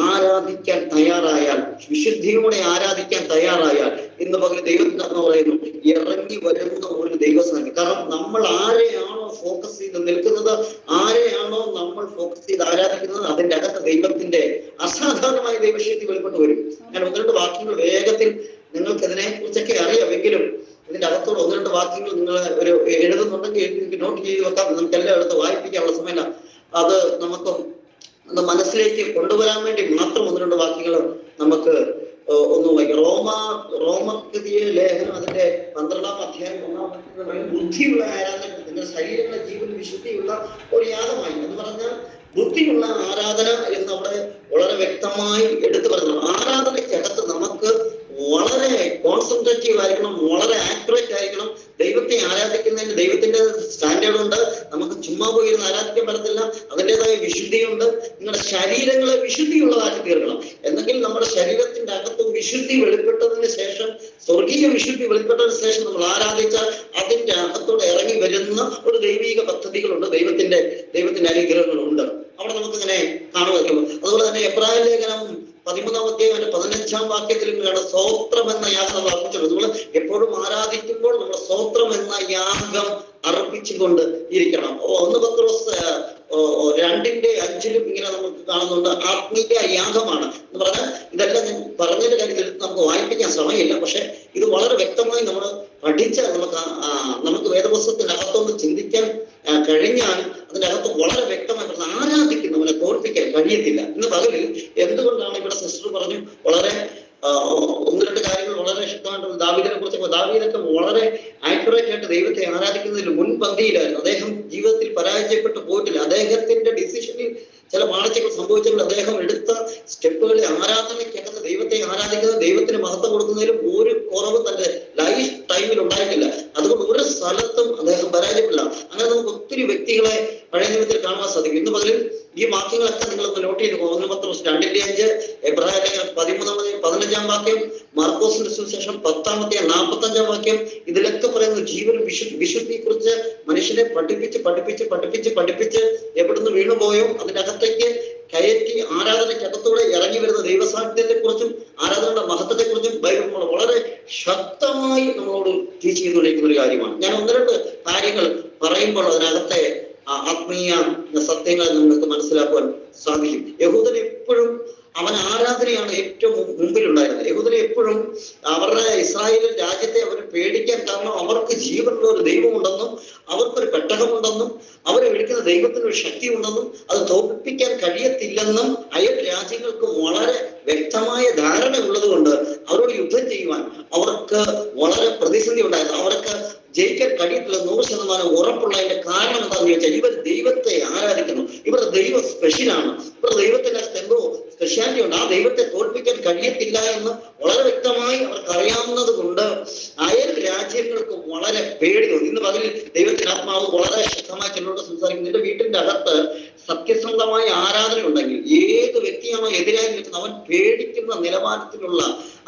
ആരാധിക്കാൻ തയ്യാറായാൽ, വിശുദ്ധിയോടെ ആരാധിക്കാൻ തയ്യാറായാൽ ഇന്ന് പകരം ദൈവത്തിന്റെ ആത്മാവ് പറയുന്നു ഇറങ്ങി വരുന്ന ഒരു ദൈവസാന്നിധ്യം. കാരണം നമ്മൾ ആരെയാണോ ഫോക്കസ് ചെയ്ത് നിൽക്കുന്നത്, ആരെയാണോ നമ്മൾ ഫോക്കസ് ചെയ്ത് ആരാധിക്കുന്നത്, അതിന്റെ അകത്ത് ദൈവത്തിന്റെ അസാധാരണമായ ദൈവശക്തി വെളിപ്പെട്ട് വരും. ഞാൻ 1-2 വാക്യങ്ങൾ വേഗത്തിൽ, നിങ്ങൾക്ക് ഇതിനെ കുറിച്ചൊക്കെ അറിയാമെങ്കിലും ഇതിന്റെ അകത്തോട് 1-2 വാക്യങ്ങൾ നിങ്ങൾ എഴുതുന്നുണ്ടെങ്കിൽ നോട്ട് ചെയ്ത് വെക്കാം. നമുക്ക് എല്ലാം എടുത്ത് വായിപ്പിക്കാനുള്ള സമയമില്ല. അത് നമുക്ക് മനസ്സിലേക്ക് കൊണ്ടുവരാൻ വേണ്ടി മാത്രം 1-2 വാക്യങ്ങൾ നമുക്ക് ഒന്ന് വായിക്കാം. റോമകൃതിയ ലേഖനം അതിന്റെ 12-ാം അധ്യായം 1-ാം വാക്യത്തിൽ ബുദ്ധിയുള്ള ആരാധന, നിങ്ങളുടെ ശരീരങ്ങളെ ജീവൻ വിശുദ്ധിയുള്ള ഒരു യാഗമായി എന്ന് പറഞ്ഞാൽ ബുദ്ധിയുള്ള ആരാധന എന്ന് അവിടെ വളരെ വ്യക്തമായി എടുത്തു പറയുന്നു. ആരാധനയ്ക്കകത്ത് നമുക്ക് വളരെ കോൺസെൻട്രേറ്റീവ് ആയിരിക്കണം, വളരെ ആക്യുറേറ്റ് ആയിരിക്കണം. ദൈവത്തെ ആരാധിക്കുന്നതിന് ദൈവത്തിന്റെ സ്റ്റാൻഡേർഡ് ഉണ്ട്. നമുക്ക് ചുമ്മാ പോയി ആരാധിക്കാൻ പറ്റത്തില്ല, അതിൻ്റെതായ വിശുദ്ധിയുണ്ട്. നിങ്ങളുടെ ശരീരങ്ങളെ വിശുദ്ധിയുള്ളതാക്കി തീർക്കണം. എന്നെങ്കിൽ നമ്മുടെ ശരീരത്തിന്റെ അകത്ത് വിശുദ്ധി വെളിപ്പെട്ടതിന് ശേഷം, സ്വർഗീയ വിശുദ്ധി വെളിപ്പെട്ടതിന് ശേഷം നമ്മൾ ആരാധിച്ചാൽ അതിന്റെ അകത്തോടെ ഇറങ്ങി വരുന്ന ഒരു ദൈവിക പദ്ധതികളുണ്ട്, ദൈവത്തിന്റെ അനുഗ്രഹങ്ങളുണ്ട്. അവിടെ നമുക്ക് ഇങ്ങനെ കാണുവാൻ. അതുപോലെ തന്നെ എബ്രായ ലേഖനം 13-ാം അധ്യായം 15-ാം വാക്യത്തിലാണ് സ്തോത്രം എന്ന യാഗം നമ്മൾ അർപ്പിച്ചുള്ളത്. നമ്മൾ എപ്പോഴും ആരാധിക്കുമ്പോൾ നമ്മൾ സ്തോത്രം എന്ന യാഗം അർപ്പിച്ചുകൊണ്ട് ഇരിക്കണം. 1 പത്രോസ് 2:5 ഇങ്ങനെ നമുക്ക് കാണുന്നുണ്ട്, ആത്മീയ യാഗമാണ് എന്ന് പറഞ്ഞാൽ. ഇതെല്ലാം ഞാൻ പറഞ്ഞതിന്റെ കാര്യത്തിൽ നമുക്ക് വായിപ്പിക്കാൻ സമയമില്ല, പക്ഷെ ഇത് വളരെ വ്യക്തമായി നമ്മൾ പഠിച്ച് നമുക്ക് വേദപുസ്തകത്തിനകത്തൊന്ന് ചിന്തിക്കാൻ കഴിഞ്ഞാൽ അതിനകത്ത് വളരെ വ്യക്തമായി പറഞ്ഞാൽ ആരാധിക്കുന്നവനെ തോൽപ്പിക്കാൻ കഴിയത്തില്ല. ഇന്ന് പകലിൽ എന്തുകൊണ്ടാണ് ഇവിടെ സിസ്റ്റർ പറഞ്ഞു വളരെ 1-2 കാര്യങ്ങൾ വളരെ ശക്തമായിട്ട് ദാവീദിനെ കുറിച്ച്. ദാവീദൊക്കെ വളരെ ആക്യുറേറ്റ് ആയിട്ട് ദൈവത്തെ ആരാധിക്കുന്നതിൽ മുൻപന്തിയിലായിരുന്നു. അദ്ദേഹം ജീവിതത്തിൽ പരാജയപ്പെട്ടു പോയിട്ടില്ല. അദ്ദേഹത്തിന്റെ ഡിസിഷനിൽ ചില വാഴ്ചകൾ സംഭവിച്ചപ്പോൾ അദ്ദേഹം എടുത്ത സ്റ്റെപ്പുകളെ ആരാധനയ്ക്കകത്ത് ദൈവത്തെ ആരാധിക്കുന്ന ദൈവത്തിന് മഹത്വം കൊടുക്കുന്നതിലും ഒരു കുറവ് തന്റെ ലൈഫ് ടൈമിൽ ഉണ്ടായിട്ടില്ല. അതുകൊണ്ട് ഒരു സ്ഥലത്തും അദ്ദേഹം പരാജയപ്പെടില്ല. അങ്ങനെ നമുക്ക് ഒത്തിരി വ്യക്തികളെ പഴയ നിയമത്തിൽ കാണുവാൻ സാധിക്കും. ഇന്ന് പകലിൽ ഈ വാക്യങ്ങളൊക്കെ നിങ്ങളൊന്ന് നോട്ട് ചെയ്ത് 1 പത്രോസ് 2:5, എബ്രായർ 13-15-ാം വാക്യം, മാർക്കോസിന്റെ സുവിശേഷം 10-ാം 45-ാം വാക്യം, ഇതിലൊക്കെ പറയുന്ന ജീവനും വിശുദ്ധിയെ കുറിച്ച് മനുഷ്യനെ പഠിപ്പിച്ച് എവിടുന്ന് വീണുപോയോ അതിനകത്തേക്ക് കയറ്റി ആരാധനയ്ക്കകത്തൂടെ ഇറങ്ങി വരുന്ന ദൈവസാന്നിധ്യത്തെ കുറിച്ചും ആരാധനയുടെ മഹത്വത്തെ കുറിച്ചും ബൈബിൾ വളരെ ശക്തമായി നമ്മളോട് ടീച്ച് ചെയ്തുകൊണ്ടിരിക്കുന്ന ഒരു കാര്യമാണ്. ഞാൻ 1-2 കാര്യങ്ങൾ പറയുമ്പോൾ അതിനകത്തെ ആത്മീയ സത്യങ്ങൾ നമുക്ക് മനസ്സിലാക്കുവാൻ സാധിക്കും. യഹൂദൻ എപ്പോഴും അവൻ ആരാധനയാണ് ഏറ്റവും മുമ്പിലുണ്ടായിരുന്നത്. യഹൂദനെ എപ്പോഴും അവരുടെ ഇസ്രായേൽ രാജ്യത്തെ അവർ പേടിക്കാൻ കാരണം അവർക്ക് ജീവനുള്ള ഒരു ദൈവമുണ്ടെന്നും അവർക്കൊരു പെട്ടകമുണ്ടെന്നും അവരെ വിളിക്കുന്ന ദൈവത്തിന് ഒരു ശക്തി ഉണ്ടെന്നും അത് തോൽപ്പിക്കാൻ കഴിയത്തില്ലെന്നും അയൽ രാജ്യങ്ങൾക്ക് വളരെ വ്യക്തമായ ധാരണ ഉള്ളത് കൊണ്ട് അവരോട് യുദ്ധം ചെയ്യുവാൻ അവർക്ക് വളരെ പ്രതിസന്ധി ഉണ്ടായിരുന്നു. അവർക്ക് ജയിക്കാൻ കഴിയത്തില്ല 100% ഉറപ്പുള്ളതിന്റെ കാരണം എന്താണെന്ന് ചോദിച്ചാൽ ഇവർ ദൈവത്തെ ആരാധിക്കുന്നു. ഇവരുടെ ദൈവം സ്പെഷ്യലാണ്. ഇവരുടെ ദൈവത്തിനകത്ത് എന്തോ സ്പെഷ്യാലിറ്റി ഉണ്ട്. ആ ദൈവത്തെ തോൽപ്പിക്കാൻ കഴിയത്തില്ല എന്ന് വളരെ വ്യക്തമായി അവർക്ക് അറിയാവുന്നത് കൊണ്ട് അയൽ രാജ്യങ്ങൾക്ക് വളരെ പേടി തോന്നി. ഇന്ന് പകലിൽ ദൈവത്തിന്റെ ആത്മാവ് വളരെ ശക്തമായി ചിലരോട് സംസാരിക്കുന്നു. നിന്റെ വീട്ടിന്റെ അകത്ത് സത്യസന്ധമായ ആരാധന ഉണ്ടെങ്കിൽ ഏത് വ്യക്തിയാണോ എതിരായി നിൽക്കുന്നത് അവൻ പേടിക്കുന്ന നിലവാരത്തിലുള്ള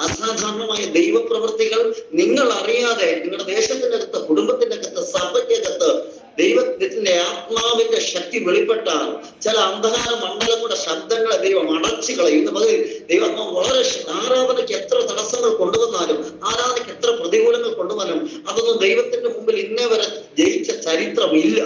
അസാധാരണമായ ദൈവപ്രവൃത്തികൾ നിങ്ങൾ അറിയാതെ നിങ്ങളുടെ ദേശത്തിന്റെ അകത്ത്, കുടുംബത്തിന്റെ അകത്ത്, സഭയ്ക്കകത്ത് ദൈവത്തിന്റെ ആത്മാവിന്റെ ശക്തി വെളിപ്പെട്ടാൽ ചില അന്ധകാര മണ്ഡലങ്ങളുടെ ശബ്ദങ്ങളെ ദൈവം അടച്ചു കളയും. ഇന്ന് പകൽ ദൈവാത്മാവ് വളരെ ആരാധനയ്ക്ക് എത്ര തടസ്സങ്ങൾ കൊണ്ടുവന്നാലും ആരാധനയ്ക്ക് എത്ര പ്രതികൂലങ്ങൾ കൊണ്ടുവന്നാലും അതൊന്നും ദൈവത്തിന്റെ മുമ്പിൽ ഇന്നേ വരെ ജയിച്ച ചരിത്രം ഇല്ല.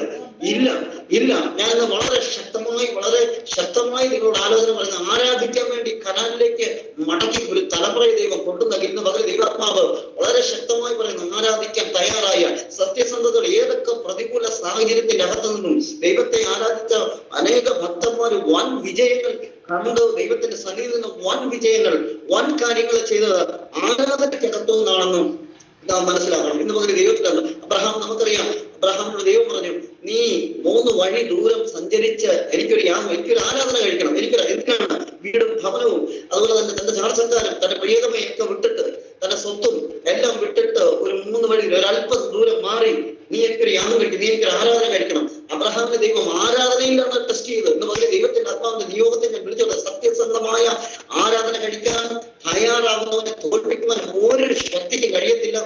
ഞാൻ ഇന്ന് വളരെ ശക്തമായി നിങ്ങളോട് ആലോചന പറയുന്നത് ആരാധിക്കാൻ വേണ്ടി കനാലിലേക്ക് മടക്കി ഒരു തലമുറയെ ദൈവം കൊണ്ടുവന്നെങ്കിൽ ഇന്ന് പകൽ ദൈവാത്മാവ് വളരെ ശക്തമായി പറയുന്നു ആരാധിക്കാൻ തയ്യാറായ സത്യസന്ധതയുടെ ഏതൊക്കെ പ്രതികൂല സാഹചര്യത്തിന്റെ അകത്തു നിന്നും ദൈവത്തെ ആരാധിച്ച അനേക ഭക്തന്മാർ വൻ വിജയങ്ങൾ കണ്ട് ദൈവത്തിന്റെ സന്നിധിയിൽ നിന്ന് വൻ വിജയങ്ങൾ, വൻ കാര്യങ്ങൾ ചെയ്തത് ആരാധനയ്ക്കകത്തു നിന്നാണെന്നും നാം മനസ്സിലാക്കണം. ഇന്ന് പകരം ദൈവത്തിലാണ്. അബ്രഹാം നമുക്കറിയാം, അബ്രഹാമിനോട് ദൈവം പറഞ്ഞു, നീ 3 വഴി ദൂരം സഞ്ചരിച്ച് എനിക്കൊരു ആരാധന കഴിക്കണം. എന്തിനാണ്? വീടും ഭവനവും അതുപോലെ തന്നെ തന്റെ ചാർച്ചക്കാരും തന്റെ പ്രിയതമയൊക്കെ വിട്ടിട്ട് തന്റെ സ്വത്തും എല്ലാം വിട്ടിട്ട് ഒരു 3 വഴി ഒരല്പം ദൂരം മാറി നീ എനിക്കൊരു യാഗം കഴിക്കും, നീ എനിക്കൊരു ആരാധന കഴിക്കണം. അബ്രഹാമിന്റെ ദൈവം ആരാധനയിലാണ് ടെസ്റ്റ് ചെയ്തത്. എന്ന് പറഞ്ഞ ദൈവത്തിന്റെ ആത്മാവിന്റെ നിയോഗത്തെ ഞാൻ വിളിച്ചത് സത്യസന്ധമായ ആരാധന കഴിക്കാൻ തയ്യാറാകുന്നവനെ തോൽപ്പിക്കുവാൻ ഒരു ശക്തിക്കും കഴിയത്തില്ല.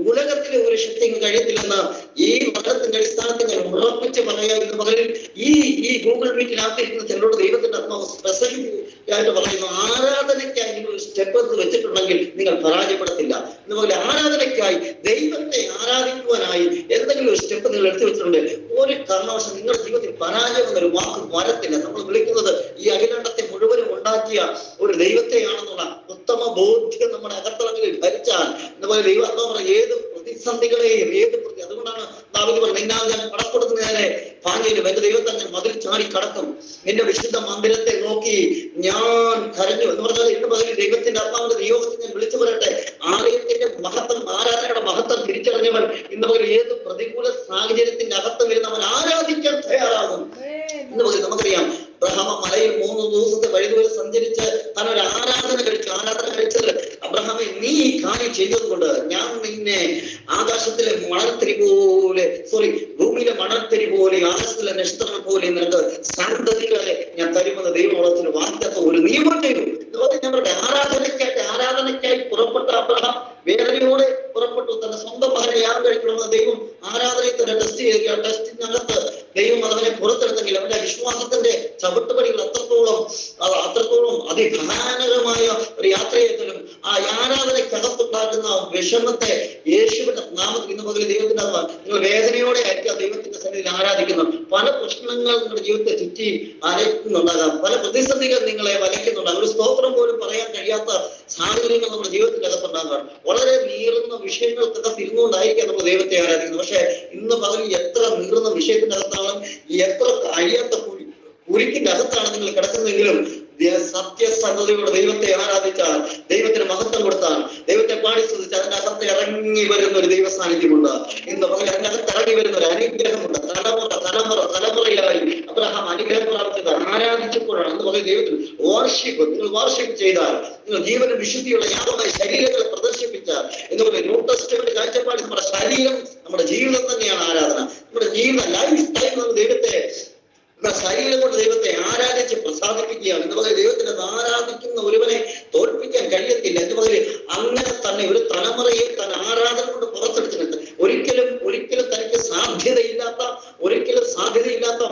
ഉലകത്തിലെ ഒരു ശക്തിക്കും കഴിയത്തില്ലെന്ന് ഈ മതത്തിന്റെ അടിസ്ഥാനത്തിൽ ഞാൻ ഉറപ്പിച്ച് പറയാവുന്ന പകലിൽ ഈ ഗൂഗിൾ മീറ്റിനകത്തിരിക്കുന്ന ചിലരോട് ദൈവത്തിന്റെ ആത്മാവ് സ്പെസിഫിക് ആയിട്ട് പറയുന്നു, ആരാധനയ്ക്കായി നിങ്ങൾ ഒരു സ്റ്റെപ്പ് എടുത്ത് വെച്ചിട്ടുണ്ടെങ്കിൽ നിങ്ങൾ പരാജയപ്പെടത്തില്ല. ഇതുപോലെ ആരാധനയ്ക്കായി ദൈവത്തെ ആരാധിക്കുവാനായി എന്തെങ്കിലും ഒരു സ്റ്റെപ്പ് നിങ്ങൾ എടുത്തു വെച്ചിട്ടുണ്ട് ഒരു കാരണവശാലും നിങ്ങളുടെ ജീവിതത്തിൽ പരാജയം എന്നൊരു വാക്ക് വരത്തില്ല. നമ്മൾ വിളിക്കുന്നത് ഈ അഖിലാണ്ടത്തെ മുഴുവനും ഉണ്ടാക്കിയ ഒരു ദൈവത്തെയാണെന്നുള്ള ഉത്തമ ബോധ്യം നമ്മുടെ അകത്തളങ്ങളിൽ ഭരിച്ചാൽ ഇതുപോലെ ദൈവാത്മാവ് ഏത് പ്രതിസന്ധികളെയും അതുകൊണ്ടാണ് ദാവീദ് പറഞ്ഞത്, നിന്നാൽ ഞാൻ കടപ്പെടുന്നതിനെ പാഞ്ഞിലും എന്റെ ദൈവത്തെ ഞാൻ മതിൽ ചാടി കടക്കും, നിന്റെ വിശുദ്ധ മന്ദിരത്തെ നോക്കി ഞാൻ കരഞ്ഞു എന്ന് പറഞ്ഞാൽ ഇന്ന് പകൽ ദൈവത്തിന്റെ ആത്മാവിന്റെ നിയോഗത്തെ ഞാൻ വിളിച്ചു പറയട്ടെ. ആലയത്തിന്റെ മഹത്വം, ആരാധനയുടെ മഹത്വം തിരിച്ചറിഞ്ഞവൻ ഇന്ന് പകൽ ഏത് പ്രതികൂല സാഹചര്യത്തിന്റെ അകത്ത് വരുന്നവൻ ആരാധിക്കാൻ തയ്യാറാകും. ഇന്ന് പകൽ നമുക്കറിയാം, അബ്രഹാം മലയിൽ 3 ദിവസത്തെ വഴിദൂരം സഞ്ചരിച്ച് താൻ ഒരു ആരാധന കഴിച്ചത് അബ്രഹാമെ നീ ഈ കാര്യം ചെയ്തത് കൊണ്ട് ഞാൻ നിന്നെ ആകാശത്തിലെ ഭൂമിയിലെ മണൽത്തരി പോലെ ആകാശത്തിലെ നക്ഷത്രങ്ങൾ പോലെ നിനക്ക് സന്തതികളെ ഞാൻ തരുമെന്ന് ദൈവത്തിന് വാഗ്ദത്തം ഒരു നിയമം ചെയ്തു. ഇതുപോലെ ഞങ്ങളുടെ ആരാധനയ്ക്കായി പുറപ്പെട്ട അബ്രഹാം വേദനയോടെ പുറപ്പെട്ടു. തന്റെ സ്വന്തം മകനെ യാഗം കഴിക്കണമെന്ന് ദൈവം ആരാധനയെ തന്നെ ടെസ്റ്റ് ചെയ്യുക. ടെസ്റ്റിനകത്ത് ദൈവം അവനെ പുറത്തെടുത്തെങ്കിൽ അവന്റെ വിശ്വാസത്തിന്റെ ചവിട്ടുപടികൾ അത്രത്തോളം അതിഭയാനകമായ ഒരു യാത്രയെങ്കിലും ആ ആരാധനയ്ക്കകത്തുണ്ടാകുന്ന വിഷമത്തെ യേശുവിന്റെ നാമത്തിൽ ഇന്ന് മുതൽ ദൈവത്തിന്റെ നിങ്ങൾ വേദനയോടെ ആയിരിക്കും ദൈവത്തിന്റെ സന്നിധിയിൽ ആരാധിക്കുന്നു. പല പ്രശ്നങ്ങൾ നിങ്ങളുടെ ജീവിതത്തെ ചുറ്റി അലയ്ക്കുന്നുണ്ടാകാം, പല പ്രതിസന്ധികൾ നിങ്ങളെ വലയ്ക്കുന്നുണ്ടാകാം, ഒരു സ്തോത്രം പോലും പറയാൻ കഴിയാത്ത സാഹചര്യങ്ങൾ നമ്മുടെ ജീവിതത്തിന്റെ അകത്തുണ്ടാകാം. വളരെ നീറുന്ന വിഷയങ്ങൾക്കകത്ത് ഇരുന്നുകൊണ്ടായിരിക്കാം നമ്മൾ ദൈവത്തെ ആരാധിക്കുന്നത്. പക്ഷെ ഇന്ന് പകൽ എത്ര നീറുന്ന വിഷയത്തിന്റെ അകത്താണ്, എത്ര അഴിയാത്ത കുരിക്കിന്റെ അകത്താണ് നിങ്ങൾ കിടക്കുന്നതെങ്കിലും സത്യസന്ധതയോടെ ദൈവത്തെ ആരാധിച്ചാൽ, ദൈവത്തിന് മഹത്വം കൊടുത്താൽ, ദൈവത്തെ പാടി സ്തുതിച്ചാൽ അതിന്റെ അകത്ത് ഇറങ്ങി വരുന്ന ഒരു ദൈവ സാന്നിധ്യമുണ്ട്. ഇന്ന് പകൽ അതിന്റെ അകത്ത് ഇറങ്ങി വരുന്ന ഒരു അനുഗ്രഹമുണ്ട്. തലമുറയായി അബ്രഹാം അനുഗ്രഹം പ്രാപിച്ചത് ആരാധിച്ചപ്പോഴാണ്. ഇന്ന് പകൽ ദൈവത്തിൽ നിങ്ങൾ വാർഷിപ്പ് ചെയ്താൽ, നിങ്ങൾ ജീവനും വിശുദ്ധിയുള്ള യാഗമായി ശരീരങ്ങളെ പ്രദർശിപ്പിച്ചാൽ, എന്ന് ന്യൂ ടെസ്റ്റ്മെന്റ് കാഴ്ചപ്പാടിൽ നമ്മുടെ ശരീരം, നമ്മുടെ ജീവിതം തന്നെയാണ് ആരാധന. നമ്മുടെ ജീവിത ലൈഫ് സ്റ്റൈൽ നമ്മൾ ദൈവത്തെ ശരീരം കൊണ്ട് ദൈവത്തെ ആരാധിച്ച് പ്രസാദിപ്പിക്കുകയാണ്. എന്ന് പറയുന്നത് ദൈവത്തിനെ ആരാധിക്കുന്ന ഒരുവനെ തോൽപ്പിക്കാൻ കഴിയത്തില്ല. എന്ന് പറയുന്നത് അങ്ങനെ തന്നെ ഒരു തലമുറയെ താൻ ആരാധന കൊണ്ട് പുറത്തെടുത്തിട്ടുണ്ട്. ഒരിക്കലും തനിക്ക് സാധ്യതയില്ലാത്ത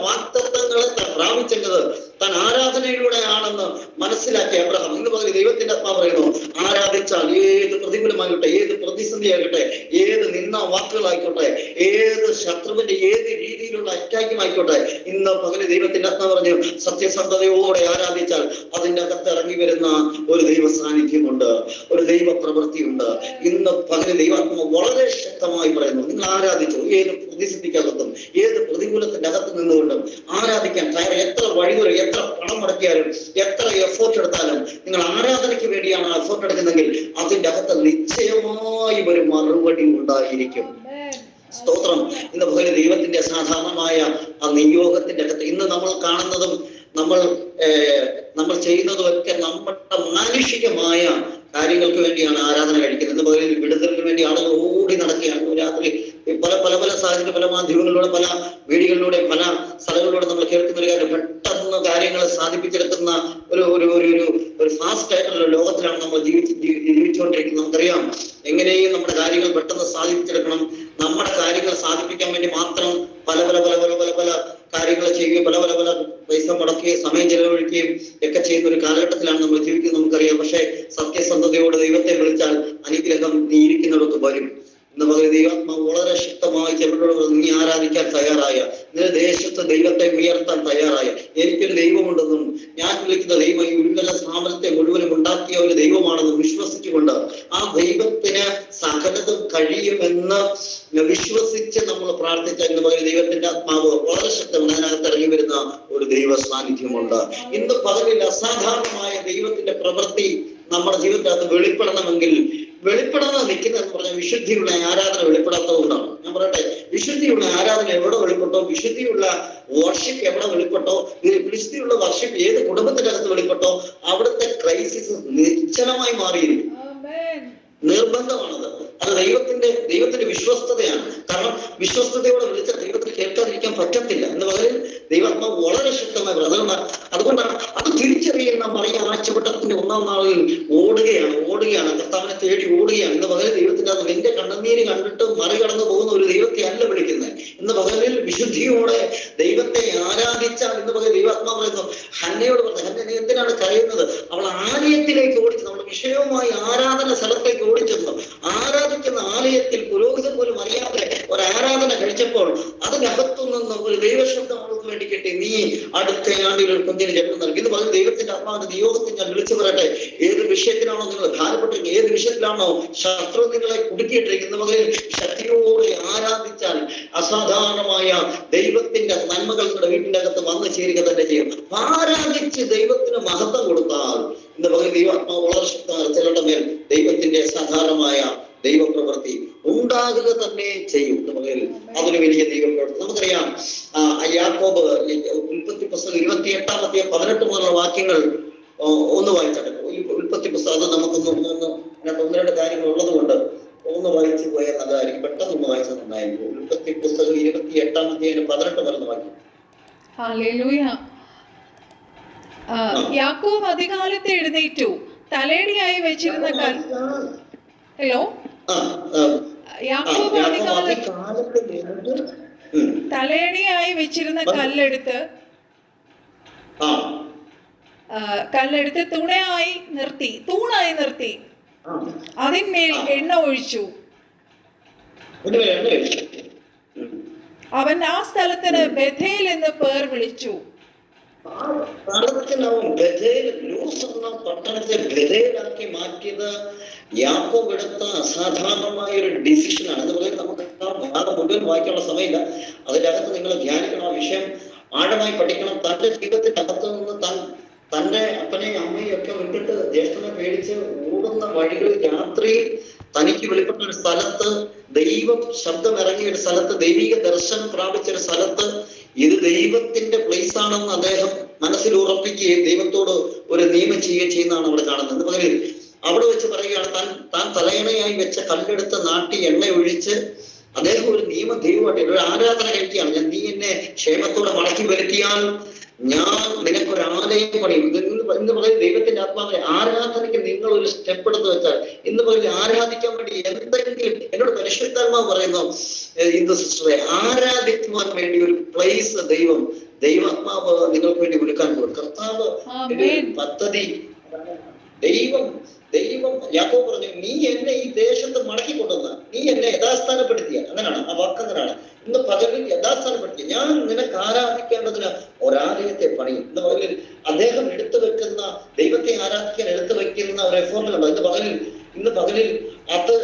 വാക്തത്വങ്ങളെ താൻ പ്രാപിച്ചത് താൻ ആരാധനയിലൂടെ ആണെന്ന് മനസ്സിലാക്കിയ അബ്രഹാം എന്ന് പറയുന്നത് ദൈവത്തിന്റെ ആത്മാവ് പറയുന്നു, ആരാധിച്ചാൽ ഏത് പ്രതികൂലമായിക്കോട്ടെ, ഏത് പ്രതിസന്ധി ആയിക്കോട്ടെ, ഏത് നിന്ന വാക്കുകളായിക്കോട്ടെ, ഏത് ശത്രുവിന്റെ ഏത് രീതിയിലുള്ള അറ്റാക്കും ആയിക്കോട്ടെ, ഇന്ന് പകല് ദൈവത്തിന്റെ ആത്മാവ് പറഞ്ഞു സത്യസന്ധതയോടെ ആരാധിച്ചാൽ അതിന്റെ അകത്ത് ഇറങ്ങി വരുന്ന ഒരു ദൈവ സാന്നിധ്യമുണ്ട്, ഒരു ദൈവ പ്രവൃത്തിയുണ്ട്. ഇന്ന് പകല് ദൈവാത്മാവ് വളരെ ശക്തമായി പറയുന്നു, നിങ്ങൾ ആരാധിച്ചു. ഏത് പ്രതിസന്ധിക്കകത്തും ഏത് പ്രതികൂലത്തിന്റെ അകത്ത് നിന്നുകൊണ്ടും ആരാധിക്കാൻ തയ്യാറ്. എത്ര വഴികൾ, എത്ര പണം മുടക്കിയാലും, എത്ര എഫോർട്ട് എടുത്താലും നിങ്ങൾ ആരാധനയ്ക്ക് വേണ്ടിയാണ് എഫോർട്ട് എടുക്കുന്നെങ്കിൽ അതിന്റെ അകത്ത് നിശ്ചയമായി ഒരു മറുപടി ഉണ്ടായിരിക്കും. സ്തോത്രം. ഇന്ന് പോലെ ദൈവത്തിന്റെ സാധാരണമായ ആ നിയോഗത്തിന്റെ അകത്ത് ഇന്ന് നമ്മൾ കാണുന്നതും നമ്മൾ ചെയ്യുന്നതും ഒക്കെ നമ്മുടെ മാനുഷികമായ കാര്യങ്ങൾക്ക് വേണ്ടിയാണ് ആരാധന കഴിക്കുന്നത്. ഇന്ന് പോലെ വിടുതലിന് വേണ്ടി ആളുകൾ ഓടി നടക്കുകയാണ്. രാത്രി പല സാഹചര്യം, പല മാധ്യമങ്ങളിലൂടെ, പല വീഡിയോകളിലൂടെ, പല സ്ഥലങ്ങളിലൂടെ നമ്മൾ കേൾക്കുന്ന ഒരു കാര്യം, പെട്ടെന്ന് കാര്യങ്ങൾ സാധിപ്പിച്ചെടുക്കുന്ന ഒരു ഫാസ്റ്റ് ആയിട്ടുള്ള ലോകത്തിലാണ് നമ്മൾ ജീവിച്ചുകൊണ്ടിരിക്കുന്നത്. നമുക്കറിയാം എങ്ങനെയും നമ്മുടെ കാര്യങ്ങൾ പെട്ടെന്ന് സാധിപ്പിച്ചെടുക്കണം. നമ്മുടെ കാര്യങ്ങൾ സാധിപ്പിക്കാൻ വേണ്ടി മാത്രം പല കാര്യങ്ങൾ ചെയ്യുകയും പല പൈസ മുടക്കുകയും സമയം ചെലവഴിക്കുകയും ഒക്കെ ചെയ്യുന്ന ഒരു കാലഘട്ടത്തിലാണ് നമ്മൾ ജീവിക്കുന്നത്. നമുക്കറിയാം. പക്ഷെ സത്യസന്ധതയോടെ ദൈവത്തെ വിളിച്ചാൽ അനുഗ്രഹം നീ ഇരിക്കുന്നിടത്ത് വരും. ഇന്ന് പകരം ദൈവാത്മാവ് വളരെ ശക്തമായി ചെറുകളോട് നീ ആരാധിക്കാൻ തയ്യാറായ, നിന്റെ ദേശത്ത് ദൈവത്തെ ഉയർത്താൻ തയ്യാറായ, എനിക്കൊരു ദൈവമുണ്ടെന്നും ഞാൻ വിളിക്കുന്ന ദൈവം ഈ ഉരുവല സാമർത്ഥ്യം മുഴുവനും ഉണ്ടാക്കിയ ഒരു ദൈവമാണെന്നും വിശ്വസിച്ചുകൊണ്ട് ആ ദൈവത്തിന് സകലതും കഴിയുമെന്ന് വിശ്വസിച്ച് നമ്മൾ പ്രാർത്ഥിച്ച ഇന്ന് പകരം ദൈവത്തിന്റെ ആത്മാവ് വളരെ ശക്തമാണ്. അതിനകത്ത് ഇറങ്ങി വരുന്ന ഒരു ദൈവ സാന്നിധ്യമുണ്ട്. ഇന്ന് പകലിൽ അസാധാരണമായ ദൈവത്തിന്റെ പ്രവൃത്തി നമ്മുടെ ജീവിതത്തിനകത്ത് വെളിപ്പെടണമെങ്കിൽ വെളിപ്പെടാതെ നിൽക്കുന്നതെന്ന് പറഞ്ഞാൽ വിശുദ്ധിയുള്ള ആരാധന വെളിപ്പെടാത്തത് കൊണ്ടാണ്. ഞാൻ പറയട്ടെ, വിശുദ്ധിയുള്ള ആരാധന എവിടെ വെളിപ്പെട്ടോ, വിശുദ്ധിയുള്ള വർഷിപ്പ് എവിടെ വെളിപ്പെട്ടോ, വിശുദ്ധിയുള്ള വർഷിപ്പ് ഏത് കുടുംബത്തിനകത്ത് വെളിപ്പെട്ടോ അവിടുത്തെ ക്രൈസിസ് നിശ്ചലമായി മാറിയിരിക്കും. നിർബന്ധമാണത്. അത് ദൈവത്തിന്റെ വിശ്വസ്തതയാണ്. കാരണം വിശ്വസ്തയോടെ വിളിച്ച ദൈവത്തിന് കേൾക്കാതിരിക്കാൻ പറ്റത്തില്ല. എന്ന് പകരം ദൈവാത്മാവ് വളരെ ശക്തമായി അതുകൊണ്ടാണ് അത് തിരിച്ചറിയുന്ന മറിയ ആഴ്ചവട്ടത്തിന്റെ ഒന്നാം നാളിൽ ഓടുകയാണ് കർത്താവിനെ തേടി ഓടുകയാണ്. ഇന്ന് പകരം ദൈവത്തിന്റെ നിന്റെ കണ്ണുനീര് കണ്ടിട്ട് മറികടന്നു പോകുന്ന ഒരു ദൈവത്തെ അല്ല വിളിക്കുന്നത്. ഇന്ന് പകലിൽ വിശുദ്ധിയോടെ ദൈവത്തെ ആരാധിച്ചാൽ ഇന്ന് പകരം ദൈവാത്മാവ് പറയുന്നു, ഹന്നയോട് പറഞ്ഞു, ഹന്ന നീ എന്തിനാണ് കരയുന്നത്? അവൾ ആലയത്തിലേക്ക് ഓടിച്ചു, നമ്മുടെ വിഷയവുമായി ആരാധന സ്ഥലത്തേക്ക് ഓടിച്ചെന്നു. ആരാധിക്കുന്ന ആലയത്തിൽ പുരോഹിതൻ പോലും അറിയാതെ ഒരു ആരാധന കഴിച്ചപ്പോൾ അതിനകത്തുനിന്ന് ഒരു ദൈവശബ്ദം അവൾക്ക് വേണ്ടി കിട്ടി, നീ അടുത്ത ആണ്ടിൽ ഒരു കുഞ്ഞിന് ജന്മം നൽകി. ഇത് പറഞ്ഞ് ദൈവത്തിന്റെ ആത്മാവിന്റെ നിയോഗത്തിൽ ഞാൻ വിളിച്ചു പറയട്ടെ, ഏത് വിഷയത്തിലാണോ നിങ്ങൾ ഭാരപ്പെട്ടിരിക്കുന്നത്, ഏത് വിഷയത്തിലാണോ ശത്രു നിങ്ങളെ കുടുക്കിയിട്ടിരിക്കുന്ന വകയിൽ ശക്തിയോടെ ആരാധിച്ചാൽ അസാധാരണമായ ദൈവത്തിന്റെ നന്മകൾ നിങ്ങളുടെ വീട്ടിന്റെ അകത്ത് വന്നു ചേരുക തന്നെ ചെയ്യും. ആരാധിച്ച് ദൈവത്തിന് മഹത്വം കൊടുത്താൽ ഇന്ന് പകരം ദൈവാത്മാവ് വളരെ ശക്തമായ ചിലരുടെ മേൽ ദൈവത്തിന്റെ സാധാരണമായ ദൈവപ്രവൃത്തി ഉണ്ടാകുക തന്നെ ചെയ്യും. നമുക്ക് അതൊരു വലിയ ദൈവപ്രവൃത്തി. നമുക്കറിയാം യാക്കോബ് ഉൽപ്പത്തി പുസ്തകം 28-18 മുതലുള്ള വാക്യങ്ങൾ ഒന്ന് വായിച്ചാൽ ഉൽപ്പത്തി പുസ്തകം അത് നമുക്കൊന്ന് രണ്ട് കാര്യങ്ങൾ ഉള്ളത് കൊണ്ട് ഒന്ന് വായിച്ചു പോയാൽ നല്ലതായിരിക്കും. പെട്ടെന്ന് വായിച്ചത് നന്നായിരിക്കും. ഉൽപ്പത്തി പുസ്തകം 28-18 വരുന്ന വാക്യം. യാക്കോബ് അധികാലത്ത് എഴുന്നേറ്റു, തലേടിയായി വെച്ചിരുന്ന യാക്കോബ് തലയണിയായി വെച്ചിരുന്ന കല്ലെടുത്ത് ആ തൂണായി നിർത്തി അതിന്മേൽ എണ്ണ ഒഴിച്ചു. അവൻ ആ സ്ഥലത്തിന് ബഥേൽ എന്ന് പേർ വിളിച്ചു. പട്ടണത്തെ ബഥേലാക്കി മാറ്റിയത് യാക്കോബ് എടുത്ത അസാധാരണമായ ഒരു ഡിസിഷനാണ്. എന്ന് പറയുന്നത് നമുക്ക് ആ ഭാഗം മുഴുവൻ വായിക്കാനുള്ള സമയമില്ല. അതിൻ്റെ അകത്ത് നിങ്ങൾ ധ്യാനിക്കണം, ആ വിഷയം ആഴമായി പഠിക്കണം. തന്റെ ജീവിതത്തിന്റെ അകത്ത് നിന്ന് തന്റെ അപ്പനെയും അമ്മയും ഒക്കെ വിട്ടിട്ട് ജ്യേഷ്ഠനെ പേടിച്ച് ഓടുന്ന വഴികളിൽ രാത്രിയിൽ തനിക്ക് വെളിപ്പെട്ട ഒരു സ്ഥലത്ത് ദൈവം ശബ്ദം ഇറങ്ങിയ ഒരു സ്ഥലത്ത്, ദൈവിക ദർശനം പ്രാപിച്ച ഒരു സ്ഥലത്ത് ഇത് ദൈവത്തിന്റെ പ്ലേസ് ആണെന്ന് അദ്ദേഹം മനസ്സിൽ ഉറപ്പിക്കുകയും ദൈവത്തോട് ഒരു നിയമം ചെയ്യുകയും ചെയ്യുന്നതാണ് അവിടെ കാണുന്നത്. എന്ന് പകരം അവിടെ വെച്ച് പറയുകയാണ്, താൻ തലയണയായി വെച്ച കല്ലെടുത്ത് നാട്ടി എണ്ണ ഒഴിച്ച് അദ്ദേഹം ഒരു ദൈവമായിട്ട് ഒരു ആരാധന കഴിക്കുകയാണ്. നീ എന്നെ ക്ഷേമത്തോടെ മടക്കി വരുത്തിയാൽ ഞാൻ നിനക്കൊരു ആലയം പണിയും. ഇന്ന് പറയും ദൈവത്തിന്റെ ആത്മാവിനെ ആരാധനയ്ക്ക് നിങ്ങൾ ഒരു സ്റ്റെപ്പ് എടുത്ത് വെച്ചാൽ, ഇന്ന് പറയും ആരാധിക്കാൻ വേണ്ടി എന്തെങ്കിലും, എന്നോട് പരിശുദ്ധാത്മാവ് പറയുന്നു ഹിന്ദു സിസ്റ്ററെ, ആരാധിക്കുവാൻ വേണ്ടി ഒരു പ്ലേസ് ദൈവാത്മാവ് നിങ്ങൾക്ക് വേണ്ടി ഒരുക്കാൻ പോകും. കർത്താവ് പദ്ധതി ദൈവം യാക്കോബ് പറഞ്ഞു, നീ എന്നെ ഈ ദേശത്ത് മടക്കി കൊണ്ടുവന്ന, നീ എന്നെ യഥാസ്ഥാനപ്പെടുത്തിയ, അങ്ങനെയാണ് ആ വാക്കങ്ങനാണ്. ഇന്ന് പകലിൽ യഥാസ്ഥാനപ്പെടുത്തിയ, ഞാൻ നിനക്ക് ആരാധിക്കേണ്ടതിന് ഒരാലയത്തെ പണിയും. ഇന്ന് പകലിൽ അദ്ദേഹം എടുത്തു വെക്കുന്ന, ദൈവത്തെ ആരാധിക്കാൻ എടുത്തു വെക്കുന്ന ഒരു എഫോർട്ടുകളുണ്ട്. ഇന്ന് പകലിൽ അത്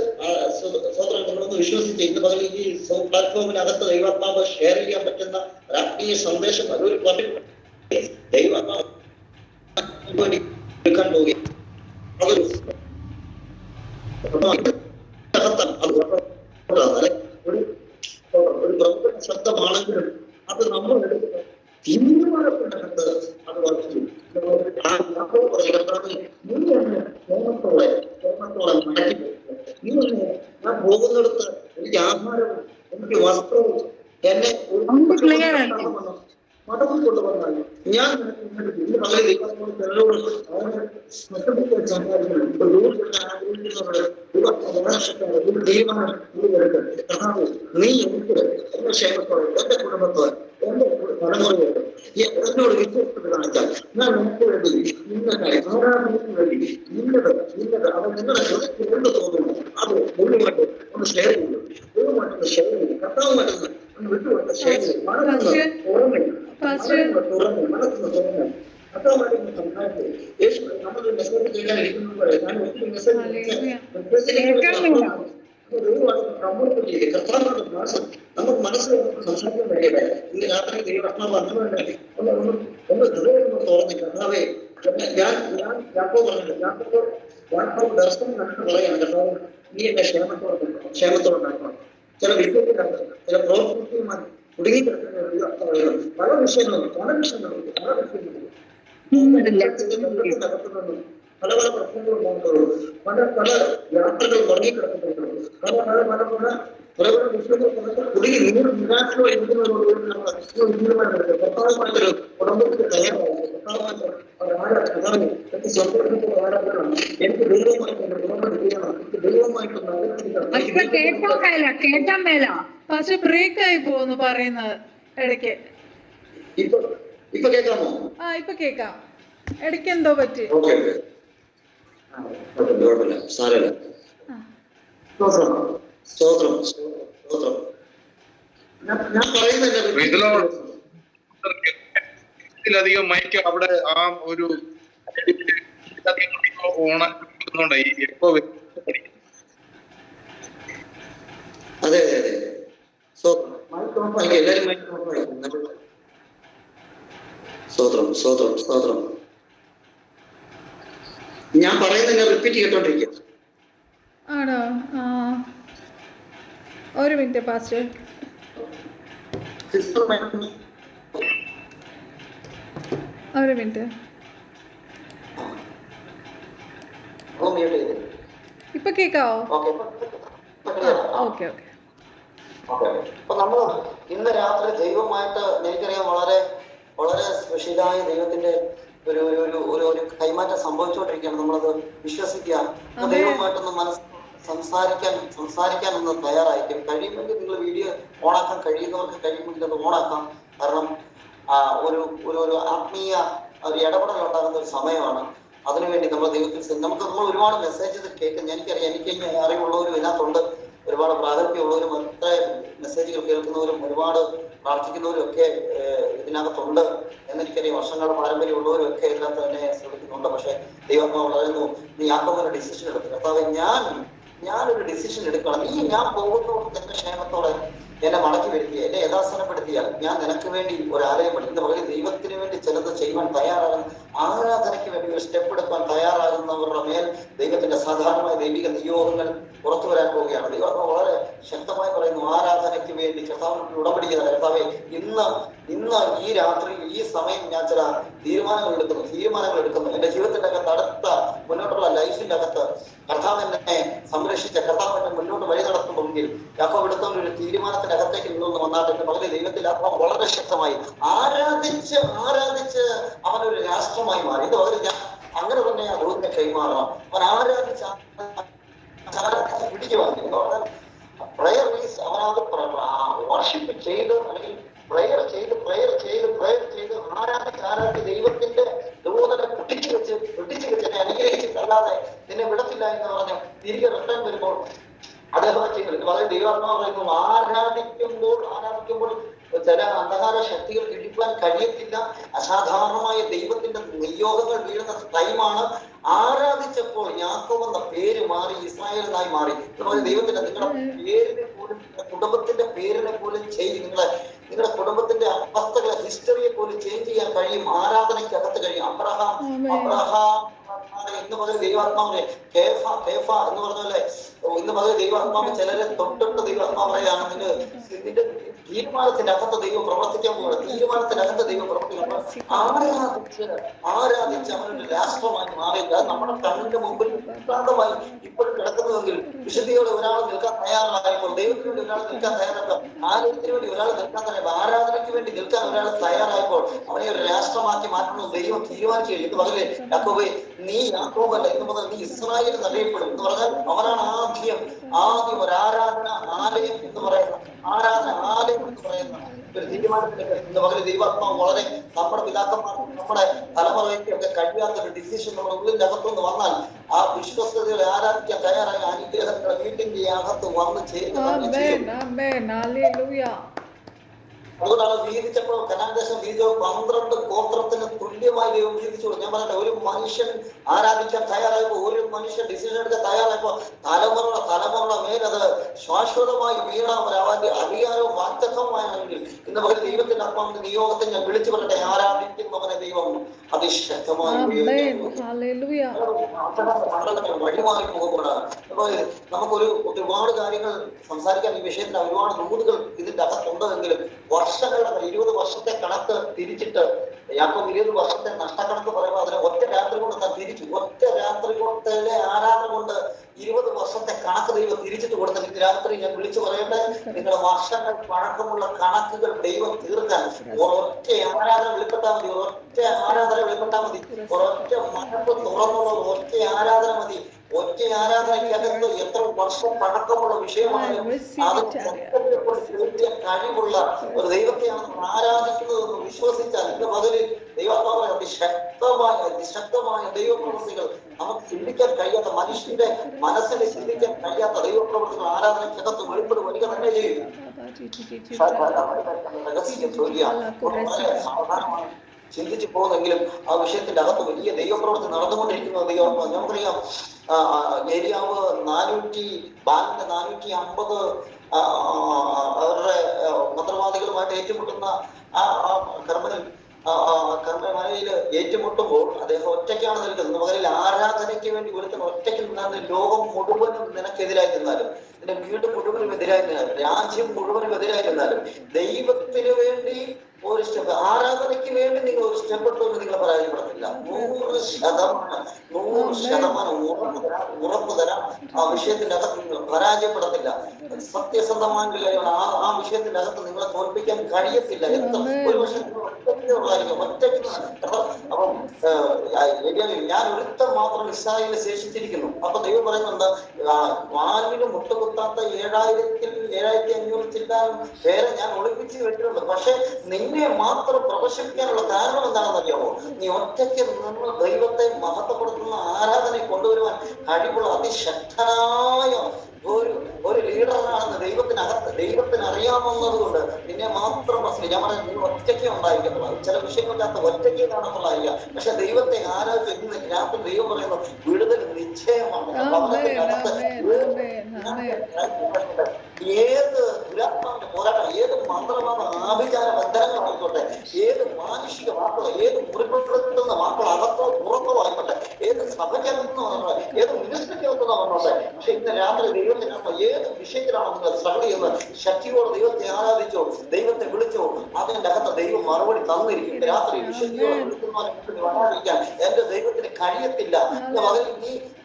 സ്വതന്ത്രം നമ്മളൊന്ന് വിശ്വസിച്ച് ഇന്ന് പകലിൽ ഈ പ്ലാറ്റ്ഫോമിനകത്ത് ദൈവാത്മാവ് ഷെയർ ചെയ്യാൻ പറ്റുന്ന ഒരു ആത്മീയ സന്ദേശം ഒരു ദൈവാത്മാവ് എടുക്കാൻ പോവുകയാണ്. ഒരു പ്രവർത്തന ശബ്ദമാണെങ്കിലും അത് നമ്മൾ തീരുമാനപ്പെടുന്നത് അത് വർദ്ധിക്കും. ഞാൻ പോകുന്നിടത്ത് എനിക്ക് ആഹാരവും എനിക്ക് വസ്ത്രവും എന്നെ മടക്കി കൊണ്ടുവന്നാൽ ഞാൻ നീ എനിക്ക് എന്റെ ക്ഷേമത്തോടെ, എന്റെ കുടുംബത്തോടെ, എന്റെ തലമുറയോട് എന്നോട് വിശ്വസ്തത കാണിച്ചാൽ ഞാൻ എനിക്ക് വേണ്ടി ഇന്നത്തെ ആരാധനയ്ക്ക് വേണ്ടി ഇന്നത് അവൻ നിങ്ങളുടെ ഹൃദയത്തിൽ എന്ത് തോന്നുന്നു അത് മുഴുവനായിട്ട് ഒന്ന് ഷെയർ ചെയ്യും. ദൈവമായിട്ടൊന്ന് ഷെയർ ചെയ്യും. കർത്താവുമായിട്ടൊന്ന് വിട്ടുകൊടുത്ത ഷെയർ ചെയ്യും. മനസ്സിന് തുറന്നു കർത്താവുമായിട്ടൊന്ന് സംസാരിച്ചു. യേശു നമ്മളൊരു മെസ്സേജ് കേൾക്കാൻ ഇരിക്കുമ്പോൾ ഞാൻ ഒത്തിരി മെസ്സേജ് കർത്താവിനോട് പ്രാസം നമുക്ക് മനസ്സിൽ സംസാരിക്കാൻ വേണ്ടിയത് ഇന്ന് രാത്രി ദൈവാത്മാവ് വന്നതുകൊണ്ട് ഒന്ന് ഹൃദയം തുറന്ന് കർത്താവേ, ഞാൻ യാക്കോബ് പറഞ്ഞില്ല, യാക്കോബ് ദർശനം കണ്ടിട്ട് പറയാണ്, കർത്താവ് നീ എന്റെ ക്ഷേമത്തോടെ നടക്കണം. ചില വിഷയത്തിനകത്ത് ചില പ്രോത്സാഹനമായി കുടുങ്ങിക്കിടക്കുന്ന പല വിഷയങ്ങളും പല പ്രശ്നങ്ങളും ഉണ്ടാകുന്നുള്ളൂ. പല യാത്രകൾ മുടങ്ങിക്കിടക്കുന്നുള്ളൂ. പല വിഷയങ്ങൾ കുടുങ്ങി നിങ്ങൾ നിരാശമായി ഇരിക്കുന്നതോടുകൂടി നമ്മൾ തീരുമാനമെടുക്കുക. കർത്താവുമായിട്ടൊരു കുടുംബത്തിന് തയ്യാറാണ്. എനിക്ക് സ്വന്തം ആരാധനമാണ്. എനിക്ക് ദൈവമായിട്ട് എന്റെ കുടുംബം ചെയ്യണം. എനിക്ക് ദൈവമായിട്ടൊന്ന് പക്ഷെ ബ്രേക്ക് ആയി പോകുന്നു പറയുന്നത് ഇടയ്ക്ക്. ഇപ്പൊ കേൾക്കാമോ? ഇപ്പൊ കേക്കാം. ഇടയ്ക്ക് എന്തോ പറ്റി. സാരമില്ല. ഞാൻ പറയുന്നതിലധികം മൈക്ക് അവിടെ ആ ഒരു ഓണാക്കുന്നുണ്ട്. അതെ എല്ലാരും സ്തോത്രം. ഞാൻ പറയുന്നത് റിപ്പീറ്റ് കേട്ടോണ്ടിരിക്കുക. ആണോ? ഒരു മിനിറ്റ് പാസ്റ്റർ. ഒരു മിനിറ്റ്. ഇപ്പൊ കേക്കാവോ? ഓക്കെ. അപ്പൊ നമ്മൾ ഇന്ന് രാത്രി ദൈവമായിട്ട് എനിക്കറിയാം വളരെ വളരെ സ്പെഷ്യലായ ദൈവത്തിന്റെ ഒരു കൈമാറ്റം സംഭവിച്ചുകൊണ്ടിരിക്കുകയാണ്. നമ്മളത് വിശ്വസിക്കുക. ദൈവമായിട്ടൊന്ന് മനസ്സ് സംസാരിക്കാൻ ഒന്ന് തയ്യാറായിരിക്കും. കഴിയുമെങ്കിൽ നിങ്ങൾ വീഡിയോ ഓണാക്കാൻ കഴിയുന്നവർക്ക് കഴിയുമെങ്കിൽ അത് ഓണാക്കാം. കാരണം ഒരു ഒരു ആത്മീയ ഒരു ഇടപെടൽ ഉണ്ടാകുന്ന ഒരു സമയമാണ്. അതിനുവേണ്ടി നമ്മൾ നമ്മൾ ഒരുപാട് മെസ്സേജസ് കേൾക്കുന്നു. എനിക്കറിയാം, എനിക്ക് അറിവുള്ളവരും ഇതിനകത്തുണ്ട്, ഒരുപാട് പ്രാഗൽഭ്യമുള്ളവരും അത്ര മെസ്സേജുകൾ കേൾക്കുന്നവരും ഒരുപാട് പ്രാർത്ഥിക്കുന്നവരും ഒക്കെ ഇതിനകത്തുണ്ട് എന്നെനിക്കറിയാം. വർഷങ്ങളുടെ പാരമ്പര്യമുള്ളവരും ഒക്കെ ഇതിനകത്ത് തന്നെ ശ്രമിക്കുന്നുണ്ട്. പക്ഷെ ദൈവാത്മാവ് പറയുന്നു, നീ യാക്കോബിന്റെ ഡിസിഷൻ എടുത്തു. കർത്താവേ, ഞാനൊരു ഡിസിഷൻ എടുക്കണം. ഞാൻ പോകുന്നതോട് തന്നെ ക്ഷേമത്തോടെ എന്നെ മടക്കി വരുത്തിയ, എന്നെ യഥാസ്ഥാനപ്പെടുത്തിയാൽ ഞാൻ നിനക്ക് വേണ്ടി ഒരു ആലയം പഠിക്കുന്ന പകരം ദൈവത്തിന് വേണ്ടി ചിലത് ചെയ്യുവാൻ തയ്യാറാകും. ആരാധനയ്ക്ക് വേണ്ടി ഒരു സ്റ്റെപ്പ് എടുക്കാൻ തയ്യാറാകുന്നവരുടെ മേൽ ദൈവത്തിന്റെ സാധാരണമായ ദൈവിക നിയോഗങ്ങൾ പുറത്തു വരാൻ പോവുകയാണ്. ദൈവം വളരെ ശക്തമായി പറയുന്നു, ആരാധനയ്ക്ക് വേണ്ടി കർത്താവിനോട് ഉടമ്പടി ചെയ്ത കർത്താവേ, ഇന്ന് ഈ രാത്രി ഈ സമയം ഞാൻ ചില തീരുമാനങ്ങൾ എടുക്കുന്നു. എന്റെ ജീവിതത്തിന്റെ അകത്ത്, അടുത്ത മുന്നോട്ടുള്ള ലൈഫിന്റെ അകത്ത് കർത്താവ് എന്നെ സംരക്ഷിച്ച, കർത്താവ് എന്നെ മുന്നോട്ട് വഴി നടത്തുമെങ്കിൽ യാക്കോബ് എടുത്തുകൊണ്ട് ഒരു തീരുമാനത്തിന്റെ അകത്തേക്ക് നിന്നൊന്ന് വന്നാട്ടെ. പകലെ ദൈവത്തിന്റെ ആത്മാവ് വളരെ ശക്തമായി ആരാധിച്ച് അവനൊരു രാഷ്ട്രമായി മാറി. ഇത് പകരം ഞാൻ അങ്ങനെ തന്നെ ആ ദൂരത്തെ കൈമാറണം. അവൻ ആരാധിച്ച് പിടിക്കുവാൻ പ്രയർ മീൻസ് അവനത് വർഷിപ്പ് ചെയ്ത്, അല്ലെങ്കിൽ പ്രയർ ചെയ്ത് ആരാധിച്ച് ദൈവത്തിന്റെ ദൂതനെ പിടിച്ചു വെച്ച് എന്നെ അനുഗ്രഹിച്ചിട്ടല്ലാതെ നിന്നെ വിടത്തില്ല എന്ന് പറഞ്ഞ് തിരികെ റിട്ടേൺ വരുമ്പോൾ അദ്ദേഹം ചെയ്യുന്നത് വളരെ ദൈവാത്മാവ് പറയുന്നു, ആരാധിക്കുമ്പോൾ ചില അന്ധകാര ശക്തികൾ കിഴിപ്പാൻ കഴിയത്തില്ല. അസാധാരണമായ ദൈവത്തിന്റെ നിയോഗങ്ങൾ വീഴുന്ന ടൈമാണ്. ആരാധിച്ചപ്പോൾ യാക്കോബ് എന്ന പേര് മാറി ഇസ്രായേൽ എന്നായി മാറി. ദൈവത്തിന്റെ നിങ്ങളുടെ പേരിനെ പോലും, കുടുംബത്തിന്റെ പേരിനെ പോലും നിങ്ങളുടെ കുടുംബത്തിന്റെ അവസ്ഥകളെ, ഹിസ്റ്ററിയെ പോലും ചേഞ്ച് ചെയ്യാൻ കഴിയും. ആരാധനയ്ക്കകത്ത് കഴിയും. അബ്രഹാം ഇന്ന് മുതൽ ദൈവാത്മാവിനെ കേഫ എന്ന് പറഞ്ഞല്ലേ, ഇന്ന് മുതൽ ദൈവാത്മാവ് ചിലരെ തൊട്ടിട്ട് ദൈവാത്മാവ് പറയാണ്, നിന്റെ തീരുമാനത്തിന്റെ അകത്ത് ദൈവം പ്രവർത്തിക്കാൻ പോകുന്നത്. തീരുമാനത്തിനകത്ത് ദൈവം പ്രവർത്തിക്കാൻ ആരാധിച്ച് അവനൊരു രാഷ്ട്രമായി മാറില്ല. നമ്മുടെ കണ്ണിന്റെ മുമ്പിൽ വിഭ്രാന്തമായി ഇപ്പോഴും കിടക്കുന്നുവെങ്കിൽ വിശുദ്ധിയോടെ ഒരാൾ നിൽക്കാൻ തയ്യാറായപ്പോൾ, ദൈവത്തിന് വേണ്ടി ഒരാൾ നിൽക്കാൻ തയ്യാറായപ്പോൾ, ആലയത്തിന് വേണ്ടി ഒരാൾ നിൽക്കാൻ തയ്യാറായപ്പോൾ, ആരാധനയ്ക്ക് വേണ്ടി നിൽക്കാൻ ഒരാൾ തയ്യാറായപ്പോൾ അവനെ ഒരു രാഷ്ട്രമാക്കി മാറ്റണമെന്ന് ദൈവം തീരുമാനിച്ചു. ഇത് പകലെ യാക്കോബേ, നീ യാക്കോബല്ല, ഇന്ന് മുതൽ നീ ഇസ്രായേൽ എന്നറിയപ്പെടും എന്ന് പറഞ്ഞാൽ അവനാണ് ആദ്യം ഒരു ആരാധന ആലയം എന്ന് പറയുന്ന ഒരു തീരുമാനത്തിലേക്ക് ഇന്ന് പകരം ദൈവാത്മാവ് വളരെ നമ്മുടെ പിതാക്കന്മാർ, നമ്മുടെ തലമുറയ്ക്കൊക്കെ കഴിയാത്ത ഒരു ഡിസിഷൻ നമ്മുടെ ഉള്ളിന്റെ അകത്തുനിന്ന് വന്നാൽ ആ വിശ്വസ്തതകളെ ആരാധിക്കാൻ തയ്യാറായ അനുഗ്രഹങ്ങളെ വീട്ടിന്റെ അകത്ത് വന്ന് ചേരുക. അതുകൊണ്ടാണ് വീതിച്ചപ്പോൾ, കനാൻ ദേശം വീതിച്ചപ്പോൾ 12 ഗോത്രത്തിന് തുല്യമായി ദൈവം വീതിച്ചു. ഞാൻ പറഞ്ഞ ഒരു മനുഷ്യൻ ആരാധിക്കാൻ തയ്യാറായപ്പോൾ, ഒരു മനുഷ്യൻ ഡിസിഷൻ എടുക്കാൻ തയ്യാറായപ്പോൾ തലമുറ മേലത് ശാശ്വതമായി വീണ അവന്റെ അധികാരവും വാക്തത്വമാണെങ്കിൽ ഇന്ന് പകരം ദൈവത്തിന്റെ ആത്മാവിന്റെ നിയോഗത്തെ ഞാൻ വിളിച്ചു പറയട്ടെ, ആരാധിക്കുന്നവനെ ദൈവം അതിശക്തമായി വഴിമാറി പോകുമ്പോഴാണ്. അപ്പോൾ നമുക്കൊരു ഒരുപാട് കാര്യങ്ങൾ സംസാരിക്കാൻ, ഈ വിഷയത്തിന് ഒരുപാട് നൂലുകൾ ഇതിന്റെ അകത്തുണ്ടെങ്കിലും വർഷങ്ങളുടെ 20 വർഷത്തെ കണക്ക് തിരിച്ചിട്ട് യാക്കോബ് 20 വർഷത്തെ നഷ്ടക്കണക്ക് പറയുമ്പോൾ അതിനെ ഒറ്റ രാത്രി കൊണ്ട് താൻ തിരിച്ചു. ഒറ്റ രാത്രി കൊണ്ടേ ആരാധന കൊണ്ട് 20 വർഷത്തെ കണക്ക് ദൈവം തിരിച്ചിട്ട് കൊടുത്ത ഇന്ന് രാത്രി ഞാൻ വിളിച്ചു പറയട്ടെ, നിങ്ങളുടെ വർഷങ്ങൾ പഴക്കമുള്ള കണക്കുകൾ ദൈവം തീർക്കാൻ ഒരൊറ്റ ആരാധന വെളിപ്പെട്ടാൽ മതി. ഒരൊറ്റ മനസ്സ് തുറന്നുള്ള ഒറ്റ ആരാധന മതി. ഒറ്റ ആരാധനയ്ക്കകത്ത് എത്ര വർഷം പഴക്കമുള്ള വിഷയമായാലും കഴിവുള്ള ഒരു ദൈവത്തെയാണ് നമ്മൾ ആരാധിക്കുന്നതെന്ന് വിശ്വസിച്ചാൽ ഇന്ന് പകലിൽ ദൈവാത്മാവ് അതിശക്തമായ ദൈവപ്രവൃത്തികൾ നമുക്ക് ചിന്തിക്കാൻ കഴിയാത്ത, മനുഷ്യന്റെ മനസ്സിനെ ചിന്തിക്കാൻ കഴിയാത്ത ദൈവപ്രവൃത്തികൾ ആരാധനയ്ക്കകത്ത് വെളിപ്പെടും വരിക തന്നെ ചെയ്യും. സാധാരണമായി ചിന്തിച്ചു പോകുന്നെങ്കിലും ആ വിഷയത്തിന്റെ അകത്ത് വലിയ ദൈവപ്രവൃത്തി നടന്നുകൊണ്ടിരിക്കുന്നത് ദൈവം. നമുക്കറിയാം, ഏരിയാവ് 450 അവരുടെ മന്ത്രവാദികളുമായിട്ട് ഏറ്റുമുട്ടുന്ന ആ കർമ്മമലയിൽ ഏറ്റുമുട്ടുമ്പോൾ അദ്ദേഹം ഒറ്റയ്ക്കാണ് നിൽക്കുന്നത്. പകലിൽ ആരാധനയ്ക്ക് വേണ്ടി ഒരുത്തൻ ഒറ്റയ്ക്ക് നിന്നാലും ലോകം മുഴുവനും നിനക്കെതിരായി നിന്നാലും, നിന്റെ വീട് മുഴുവനും എതിരായി നിന്നാലും, രാജ്യം മുഴുവനും എതിരായി നിന്നാലും, ദൈവത്തിന് വേണ്ടി ഒരു സ്റ്റെപ്പ് ആരാധനയ്ക്ക് വേണ്ടി നിങ്ങൾ ഒരു സ്റ്റെപ്പ് ഇട്ടുകൊണ്ട് നിങ്ങൾ പരാജയപ്പെടത്തില്ല. 100% ഉറപ്പ് തരാം ആ വിഷയത്തിന്റെ അകത്ത് നിങ്ങൾ പരാജയപ്പെടത്തില്ല. സത്യസന്ധമായ ആ വിഷയത്തിന്റെ അകത്ത് നിങ്ങളെ തോൽപ്പിക്കാൻ കഴിയത്തില്ല. എത്ര ഒരു പക്ഷേ ഒറ്റയ്ക്ക് അപ്പം ഞാൻ ഒരുത്തം മാത്രം ഇസ്രായേലിൽ ശേഷിച്ചിരിക്കുന്നു. അപ്പൊ ദൈവം പറയുന്നുണ്ട്, വാലിന് മുട്ടുകുത്താത്ത 7,500 ചില്ലാനും പേരെ ഞാൻ ഒളിപ്പിച്ച് വെച്ചിട്ടുണ്ട്. പക്ഷെ നിന്നെ മാത്രം പ്രദർശിപ്പിക്കാനുള്ള കാരണം എന്താണെന്നറിയാമോ? നീ ഒറ്റയ്ക്ക് നിന്ന് ദൈവത്തെ മഹത്വപ്പെടുത്തുന്ന ആരാധന കൊണ്ടുവരുവാൻ കഴിവുള്ള അതിശക്തനായ ഒരു ലീഡറാണെന്ന് ദൈവത്തിന് അറിയാവുന്നത് കൊണ്ട് നിന്നെ മാത്രം ഞാൻ പറഞ്ഞ നീ ഒറ്റയ്ക്ക് ഉണ്ടായിരിക്കത്തുള്ളൂ. ചില വിഷയങ്ങളില്ലാത്ത ഒറ്റയ്ക്ക് കാണത്തുള്ളതായിരിക്കാം. പക്ഷെ ദൈവത്തെ ആരാധിച്ച് രാത്രി ദൈവം പറയുന്നു വിടുതൽ നിശ്ചയമാണ്. ഏത് ദുരാത്മാവിന്റെ പോരാട്ടം, ഏത് മന്ത്രവാദ ആഭിചാര ബന്ധനങ്ങളായിക്കോട്ടെ, ഏത് മാനുഷിക വാക്കുകൾ, ഏത് മുറിപ്പെടുത്തുന്ന വാക്കുകൾ അകത്തോ പുറത്തോ ആയിക്കോട്ടെ, ഏത് സഭയ്ക്കകത്തുനിന്നോ ഏത് മിനിസ്ട്രിക്കകത്തുനിന്നോ വന്നോട്ടെ, പക്ഷെ ഇന്ന് രാത്രി ദൈവത്തിനകത്ത് ഏത് വിഷയത്തിലാണോ നിങ്ങൾ സ്ട്രഗിൾ ചെയ്യുന്നത്, ശക്തിയോട് ദൈവത്തെ ആരാധിച്ചോ, ദൈവത്തെ വിളിച്ചോ, അതിന്റെ അകത്ത് ദൈവം മറുപടി തന്നിരിക്കും. രാത്രി വിശുദ്ധിയോട് വിളിക്കുന്നവരെ വരാതിരിക്കാൻ എന്റെ ദൈവത്തിന് കഴിയത്തില്ല.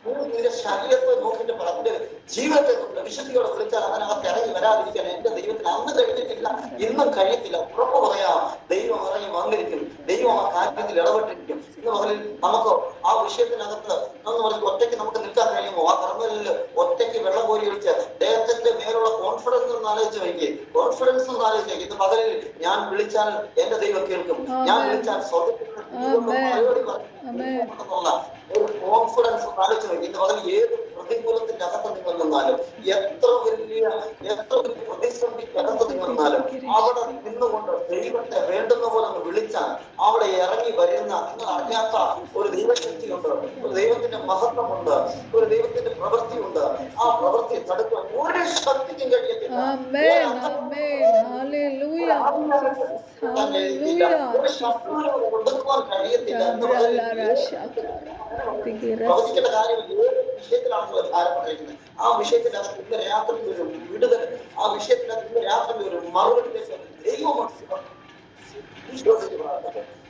നിന്റെ ശരീരത്തെ നോക്കിയിട്ട് അതിന്റെ ജീവിതത്തെ വിശുദ്ധിയോടെ വിളിച്ചാൽ അതിനകത്ത് ഇറങ്ങി വരാതിരിക്കാൻ എന്റെ ദൈവത്തിന് അന്ന് കഴിഞ്ഞിട്ടില്ല, ഇന്നും കഴിയത്തില്ല. ഉറപ്പ് പറയാം, ദൈവം ഇറങ്ങി വന്നിരിക്കും. ദൈവം ആ കാര്യത്തിൽ ഇടപെട്ടിരിക്കും. എന്ന് പറഞ്ഞാൽ നമുക്ക് ആ വിഷയത്തിനകത്ത് എന്ന് പറഞ്ഞാൽ ഒറ്റയ്ക്ക് നമുക്ക് നിൽക്കാൻ കഴിയുമോ? ആ കർമ്മലിൽ ഒറ്റയ്ക്ക് വെള്ളം കോരി ഒഴിച്ച് ദേഹത്തിന്റെ മേലുള്ള കോൺഫിഡൻസ് ഒന്ന് ആലോചിച്ച് വയ്ക്കുക. കോൺഫിഡൻസ് ഒന്ന് ആലോചിച്ച് വയ്ക്കുക. ഇത് പകലിൽ ഞാൻ വിളിച്ചാൽ എന്റെ ദൈവം കേൾക്കും, ഞാൻ വിളിച്ചാൽ സ്വർഗ്ഗത്തിൽ മറുപടി എന്നുള്ള ഒരു കോൺഫിഡൻസ് ആലോചിച്ച് വയ്ക്കുക. ഇന്ന് പകൽ ഏത് പ്രതികൂലത്തിന്റെ അകത്ത് നിങ്ങൾ നിന്നാലും, എത്ര വലിയ പ്രതിസന്ധിക്ക് അകത്ത് നിങ്ങൾ നിന്നാലും, അവിടെ നിന്നുകൊണ്ട് ദൈവത്തെ വേണ്ടുന്ന പോലെ ഒന്ന് വിളിച്ചാൽ അവിടെ ഇറങ്ങി വരുന്ന നിങ്ങൾ അറിയാത്ത ഒരു ദൈവശക്തിയുണ്ട്, ഒരു ദൈവത്തിന്റെ മഹത്വമുണ്ട്, ഒരു ദൈവത്തിന്റെ പ്രവൃത്തിയുണ്ട്. ആ പ്രവൃത്തിയെ തടുക്കാൻ ഒരു ശക്തിക്കും കഴിയത്തില്ല. ഒടുക്കുവാൻ കഴിയത്തില്ല. പ്രവചിക്കേണ്ട കാര്യം ഏത് വിഷയത്തിലാണല്ലോ ധാരപ്പെട്ടിരിക്കുന്നത്, ആ വിഷയത്തിന്റെ അകത്ത് ഇന്ന് രാത്രി ഒരു വിടുതൽ, ആ വിഷയത്തിന്റെ അകത്ത് ഇന്ന് രാത്രി ഒരു മറുപടി ദൈവമാണ്.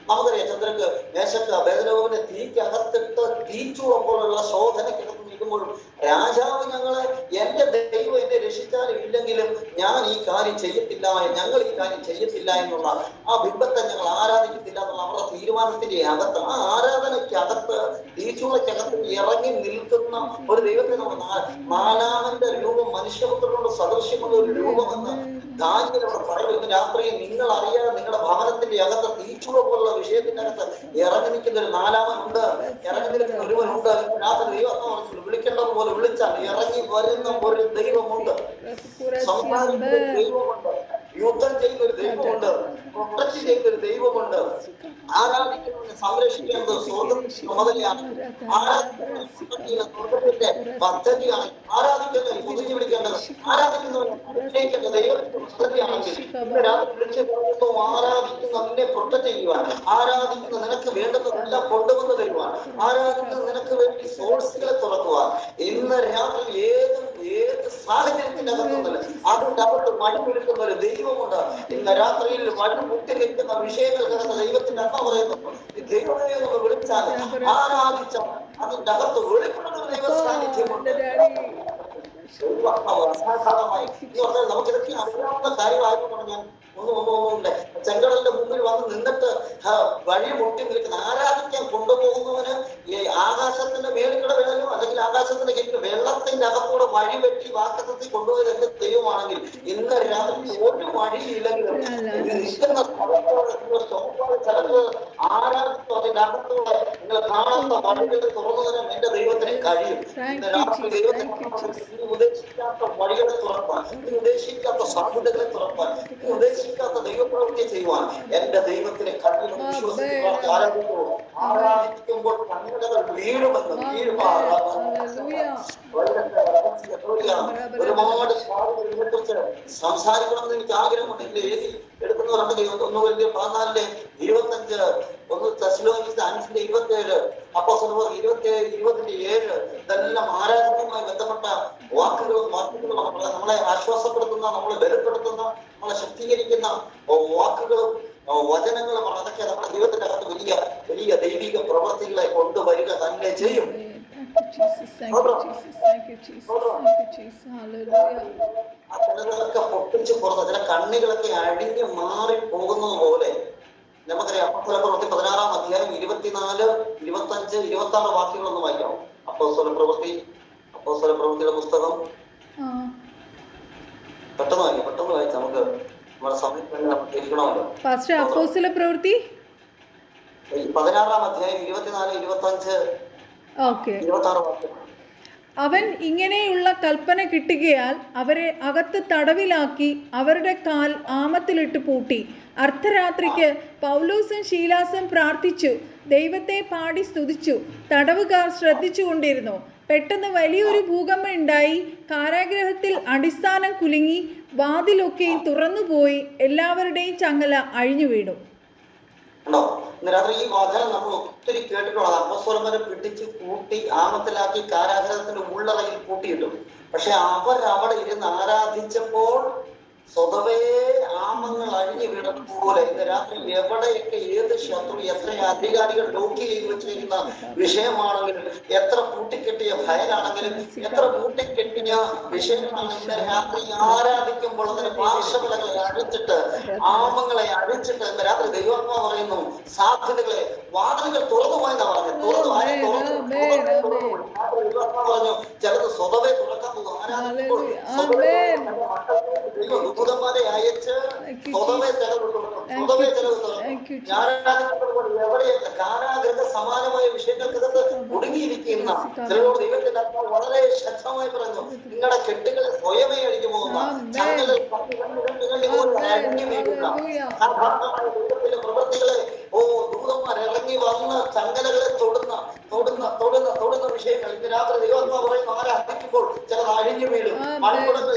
നമുക്കറിയാം, ചന്ദ്രക്ക് മേശക്ക് അഭേദനോവിനെ തീക്കകത്തിട്ട് തീച്ചൂളം പോലുള്ള ശോധനയ്ക്കകത്ത് നിൽക്കുമ്പോഴും രാജാവ് ഞങ്ങളെ എന്റെ ദൈവം എന്നെ രക്ഷിച്ചാലും ഇല്ലെങ്കിലും ഞാൻ ഈ കാര്യം ചെയ്യത്തില്ല, ഞങ്ങൾ ഈ കാര്യം ചെയ്യത്തില്ല എന്നുള്ള ആ ബിംബത്തെ ഞങ്ങൾ ആരാധിക്കത്തില്ല എന്നുള്ള അവരുടെ തീരുമാനത്തിന്റെ അകത്ത്, ആ ആരാധനയ്ക്കകത്ത് തീച്ചൂളയ്ക്കകത്ത് ഇറങ്ങി നിൽക്കുന്ന ഒരു ദൈവത്തെ നമ്മൾ മാലാമന്റെ രൂപം മനുഷ്യപുത്രനോട് സദൃശ്യമുള്ള ഒരു രൂപമെന്ന് ദാനിയേൽ പറയുന്ന രാത്രിയിൽ നിങ്ങൾ അറിയാതെ നിങ്ങളുടെ ഭവനത്തിന്റെ അകത്ത് തീച്ചൂള പോലുള്ള വിഷയത്തിന്റെ അകത്ത് ഇറങ്ങി നിൽക്കുന്ന ഒരു നാലാമനുണ്ട്, ഇറങ്ങി നിൽക്കുന്ന ഒരുവനുണ്ട്. രാത്രി ദൈവം വിളിക്കേണ്ടത് പോലെ വിളിച്ചാൽ ഇറങ്ങി വരുന്ന ഒരു ദൈവമുണ്ട്, സംസാരിക്കുന്ന ഒരു ദൈവമുണ്ട്, യുദ്ധം ചെയ്യുന്ന ഒരു ദൈവമുണ്ട്, പ്രൊട്ടക്ട് ചെയ്യുന്ന ഒരു ദൈവമുണ്ട്. ആരാധിക്കുന്നതിനെ സംരക്ഷിക്കുന്നത് സ്വർഗ്ഗത്തിന്റെ ചുമതലയാണ്, സ്വർഗ്ഗത്തിന്റെ പദ്ധതിയാണ്. ആരാധിക്കുന്നവരെ പൊതിഞ്ഞു പിടിക്കേണ്ടത്, ആരാധിക്കുന്നവരെ ദൈവത്തിന്റെ പദ്ധതിയാണെങ്കിൽ ആരാധിക്കുന്ന നിന്നെ പ്രൊട്ടക്ട് ചെയ്യുവാൻ, ആരാധിക്കുന്ന നിനക്ക് വേണ്ടതെല്ലാം കൊണ്ടുവന്ന് തരുവാൻ, ആരാധിക്കുന്ന നിനക്ക് വേണ്ടി സോഴ്സുകളെ തുറക്കുവാൻ. ഇന്ന് രാത്രി ഏത് സാഹചര്യത്തിന്റെ അകത്തുണ്ടല്ലോ അതിന്റെ അകത്ത് മഴ ഒരു ദൈവമുണ്ട്. ഇന്ന് രാത്രിയിൽ മഴ മുട്ടി നിൽക്കുന്ന വിഷയങ്ങൾക്കകത്ത് ദൈവത്തിന്റെ അമ്മ പറയുന്നു, ദൈവമേ ഒന്ന് വിളിച്ചാൽ ആരാധിച്ചാൽ അതിന്റെ അകത്ത് വെളിപ്പെടുന്ന ദൈവ സാന്നിധ്യമുണ്ട്. അസാധാരണമായി എന്ന് പറഞ്ഞാൽ നമുക്കിതൊക്കെ അറിയാവുന്ന കാര്യമായതുകൊണ്ട് ഞാൻ ഒന്നുമില്ല. ചെങ്കടലിന്റെ മുമ്പിൽ വന്ന് നിന്നിട്ട് വഴി മുട്ടി നിൽക്കുന്ന ആരാധിക്കാൻ കൊണ്ടുപോകുന്നവന് ഈ ആകാശത്തിന്റെ മേളിക്കട വേണമല്ലോ, അല്ലെങ്കിൽ ആകാശത്തിന്റെ കീഴിൽ വെള്ളത്തിന്റെ അകത്തൂടെ വഴി വെട്ടി വാക്കത്തിൽ കൊണ്ടുപോയത് എന്റെ ദൈവമാണെങ്കിൽ ഇന്ന് രാത്രി ഒരു വഴിയില്ലെങ്കിലും നിൽക്കുന്ന സ്ഥലത്ത് ആരാധിച്ചു അതിന്റെ അകത്തൂടെ നിങ്ങൾ കാണാത്ത വഴികൾ തുറന്നു തരാൻ എന്റെ ദൈവത്തിന് കഴിയും. ഇന്ന് രാത്രി ദൈവത്തിന് ഉദ്ദേശിക്കാത്ത വഴികളെ തുറപ്പാൻ, ഉദ്ദേശിക്കാത്ത സാധ്യതകളെ തുറപ്പാൻ, ഉദ്ദേശിക്കാത്ത ദൈവപ്രവൃത്തി ചെയ്യുവാൻ എന്റെ ദൈവത്തിന് കഴിയും. വിശ്വസിച്ച് ആരാധിക്കുമ്പോൾ കണ്ണുകൾ വീഴുമെന്ന് ഒരുപാട് ഇതിനെ കുറിച്ച് സംസാരിക്കണമെന്ന് എനിക്ക് ആഗ്രഹമുണ്ട്. എന്റെ എഴുതി എടുക്കുന്നവരുണ്ടെങ്കിൽ 1:14-25, 1 തെസ്സലോനിക്കർ 5:27, അപ്പോസ്തലർ 27 ഇതെല്ലാം ആരാധനയുമായി ബന്ധപ്പെട്ട വാക്കുകളും വാക്കുകളും നമ്മളെ ആശ്വാസപ്പെടുത്തുന്ന, നമ്മളെ ബലപ്പെടുത്തുന്ന, നമ്മളെ ശക്തീകരിക്കുന്ന വാക്കുകളും വചനങ്ങൾ അതൊക്കെ നമ്മുടെ ജീവിതത്തിന്റെ അകത്ത് വലിയ വലിയ ദൈവിക പ്രവർത്തികളെ കൊണ്ടുവരിക തന്നെ ചെയ്യും. ആ ചിലതൊക്കെ പൊട്ടിച്ചു പുറത്ത് ചില കണ്ണികളൊക്കെ അഴിഞ്ഞു മാറി പോകുന്നത് പോലെ നമുക്കറിയാം. അപ്പോസ്തല പ്രവൃത്തി 16-ാം അധ്യായം 24, 25, 26 വാക്യങ്ങളൊന്നും വായിക്കാമോ? അപ്പോസ്തല പ്രവൃത്തിയുടെ പുസ്തകം പെട്ടെന്ന് വായിക്കാം. നമുക്ക് നമ്മുടെ സമയം തന്നെ നമുക്ക് ഇരിക്കണമല്ലോ. അപ്പോസ്തല പ്രവൃത്തി 16-ാം അധ്യായം 24, 25, 26 വാക്യങ്ങൾ. അവൻ ഇങ്ങനെയുള്ള കൽപ്പന കിട്ടുകയാൽ അവരെ അകത്ത് തടവിലാക്കി അവരുടെ കാൽ ആമത്തിലിട്ട് പൂട്ടി. അർദ്ധരാത്രിക്ക് പൗലോസും ശീലാസും പ്രാർത്ഥിച്ചു, ദൈവത്തെ പാടി സ്തുതിച്ചു. തടവുകാർ ശ്രദ്ധിച്ചുകൊണ്ടിരുന്നു. പെട്ടെന്ന് വലിയൊരു ഭൂകമ്പം ഉണ്ടായി. കാരാഗൃഹത്തിൽ അടിസ്ഥാനം കുലുങ്ങി, വാതിലൊക്കെയും തുറന്നുപോയി, എല്ലാവരുടെയും ചങ്ങല അഴിഞ്ഞു വീണു. ഉണ്ടോ? ഇന്ന് രാത്രി ഈ വചനം നമ്മൾ ഒത്തിരി കേട്ടിട്ടുള്ളത്. അപ്പോസ്തലന്മാരെ പിടിച്ച് പൂട്ടി ആമത്തിലാക്കി കാരാഗൃഹത്തിന്റെ ഉള്ളറയിൽ പൂട്ടിയിട്ടു. പക്ഷെ അവരവിടെ ഇരുന്ന് ആരാധിച്ചപ്പോൾ സ്വതവേ ആമങ്ങൾ അഴിഞ്ഞു വീണതുപോലെ ഇന്ന് രാത്രി എവിടെയൊക്കെ ഏത് ശത്രു എത്ര അധികാരികൾ ലോക്ക് ചെയ്ത് വെച്ചിരിക്കുന്ന വിഷയമാണെങ്കിലും, എത്ര കൂട്ടിക്കെട്ടിയ ഫയലാണെങ്കിലും, എത്ര കൂട്ടിക്കെട്ടിയ വിഷയങ്ങളാണെങ്കിലും, രാത്രി ആരാധിക്കുമ്പോൾ അതിന്റെ പാർശ്വകളെ അഴിച്ചിട്ട് ആമങ്ങളെ അഴിച്ചിട്ട് ഇന്ന് രാത്രി ദൈവാത്മാവ് പറയുന്നു സാധ്യതകളെ വാതിലുകൾ തുറന്നു പോയെന്നാ പറഞ്ഞത്. പറഞ്ഞു ചിലത് സ്വതവേ തുറക്കാൻ പോകും. ആരാധിക്കുമ്പോൾ ദൂതന്മാരെ അയച്ച് സ്വതവേ ചെലവ് തുറക്കും. എവിടെയൊക്കെ കാരാഗ്രഹ സമാനമായ വിഷയങ്ങൾക്കകത്ത് ഒടുങ്ങിയിരിക്കുന്ന ചിലരോട് ദൈവത്തിന്റെ ആത്മാവ് വളരെ ശക്തമായി പറഞ്ഞു, നിങ്ങളുടെ കെട്ടുകൾ സ്വയമേ അഴിഞ്ഞു പോകുന്ന ചങ്ങലകൾ അഴിഞ്ഞു വീഴുന്ന സാധാരണമായ ദൈവത്തിന്റെ പ്രവൃത്തികളെ ദൂതന്മാർ ഇറങ്ങി വന്ന് ചങ്ങലകളെ തൊടുന്ന വിഷയങ്ങൾ ഇന്ന് രാത്രി ദൈവാത്മാവ് പറയുന്നു. ആരാധിക്കുമ്പോൾ ചിലത് അഴിഞ്ഞു വീഴും. മൺകുടങ്ങൾ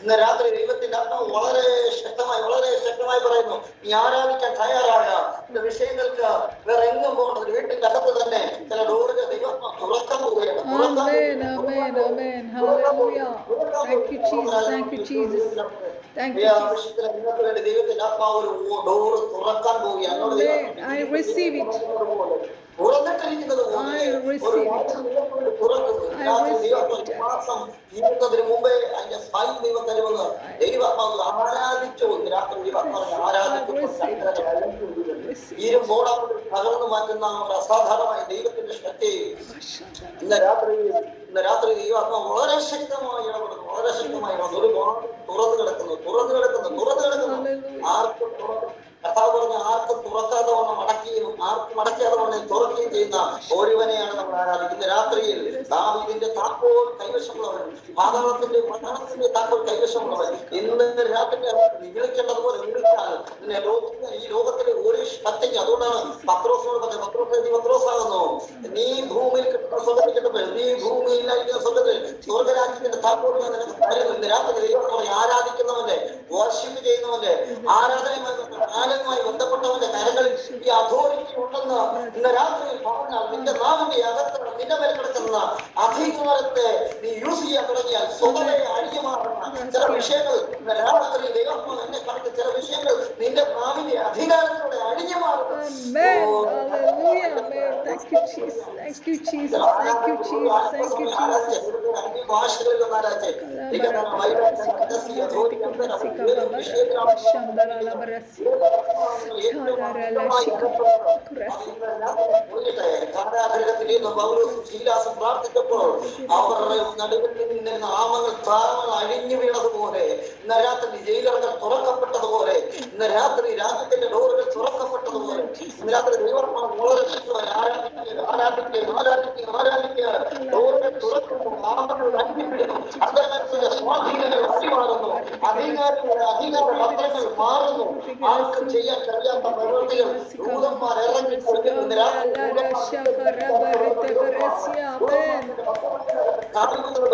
ഇന്ന് രാത്രി ദൈവത്തിന്റെ ആത്മാവ് വളരെ ശക്തമായി പറയുന്നു, നീ ആരാധിക്കാൻ തയ്യാറായ വിഷയങ്ങൾക്ക് വേറെ എങ്ങും പോകേണ്ടത് വീട്ടിന്റെ അകത്ത് തന്നെ ചില ഡോറുകൾ ദൈവാത്മാവ് തുറക്കാൻ പോവുകയാണ്. ദൈവത്തിന്റെ ആത്മാവ് ഒരു ഡോറ് തുറക്കാൻ പോവുകയാണ്. തുറന്നിട്ടിരിക്കുന്നത് മാസം തീരുന്നതിന് മുമ്പേ അതിന്റെ സ്ഥായി ദൈവം തരുമെന്ന് ദൈവാത്മാവ് ആരാധിച്ചു. രാത്രി ആരാധിച്ചു ഇരുമ്പോടാകുമ്പോൾ തകർന്നു മാറ്റുന്ന ഒരു അസാധാരണമായ ദൈവത്തിന്റെ ശക്തി ഇന്ന് രാത്രി ദൈവാത്മാവ് വളരെ ശക്തമായി ഇടപെടുന്നു. ഒരുപാട് തുറന്നു കിടക്കുന്നു. ആർക്കും കർത്താവ് പറഞ്ഞ ആർക്കും തുറക്കാതെ വണ്ണം ആർക്കും അടയ്ക്കാതെ വണ്ണം തുറക്കുകയും ചെയ്യുന്ന ഒരുവനെയാണ് നമ്മൾ ആരാധിക്കുന്നത്. രാത്രിയിൽ ദാവീദിന്റെ താക്കോൽ കൈവശമുള്ളവൻ, പാതാളത്തിന്റെ മരണത്തിന്റെ താക്കോൽ കൈവശമുള്ളവൻ ഇന്ന് രാത്രി വിളിക്കേണ്ടതുപോലെ വിളിച്ചാൽ ഈ ലോകത്തിലെ ഒരു ശക്തിക്ക്. അതുകൊണ്ടാണ് പത്രോസിനോട് പറഞ്ഞത്, പത്രോസാകുന്നു നീ ഭൂമിയിൽ കിട്ടുന്ന സ്വർഗത്തിൽ കിട്ടുമ്പോൾ നീ ഭൂമിയിലായിരിക്കുന്ന സ്വർഗത്തിൽ സ്വർഗരാജ്യത്തിന്റെ താക്കോൽ നിനക്ക് തരുന്നു. ഇന്ന് രാത്രി ദൈവം ആരാധിക്കുന്നവന്റെ വർഷിപ്പ് ചെയ്യുന്നവന്റെ ആലയവുമായി ബന്ധപ്പെട്ടവന്റെ കരങ്ങളിൽ ഈ അതോറിറ്റി ഉണ്ടെന്ന് ഇന്ന് രാത്രിയിൽ പറഞ്ഞാൽ നിന്റെ നാവിന്റെ അകത്ത് നിന്റെ മേൽ കിടക്കുന്ന അധികാരത്തെ നീ യൂസ് ചെയ്യാൻ തുടങ്ങിയാൽ സ്വതവേ അഴിഞ്ഞു മാറുന്ന ചില വിഷയങ്ങൾ ഇന്ന് രാത്രി ദൈവാത്മാവ് എന്നെ കണക്ക് ചില വിഷയങ്ങൾ നിന്റെ നാവിന്റെ അധികാരത്തിലൂടെ അഴിഞ്ഞു മാറുന്നു. ഭാഷകളിൽ പ്രാർത്ഥിച്ചപ്പോൾ അവരുടെ നടുവിൽ നിന്നിരുന്ന ആമകൾ താരങ്ങൾ അഴിഞ്ഞു വീണതുപോലെ ഇന്ന് രാത്രി ജയിലറുകൾ തുറക്കപ്പെട്ടതുപോലെ ഇന്ന് രാത്രി രാജ്യത്തിന്റെ ഡോറുകൾ തുറക്കപ്പെട്ടതുപോലെ ഇന്ന് രാത്രി ഡോറുകൾ തുറക്കുന്നു. ആമകൾ അഴിഞ്ഞുവിടുന്നു. അധികാരത്തിന്റെ സ്വാധീനങ്ങൾ അടിമാറുന്നു. അധികാര പത്രങ്ങൾ മാറുന്നു. ആർക്കും ചെയ്യാൻ കഴിയാത്ത പ്രവൃത്തികൾ ദൂതന്മാർ ഇറങ്ങി കൊടുക്കുന്ന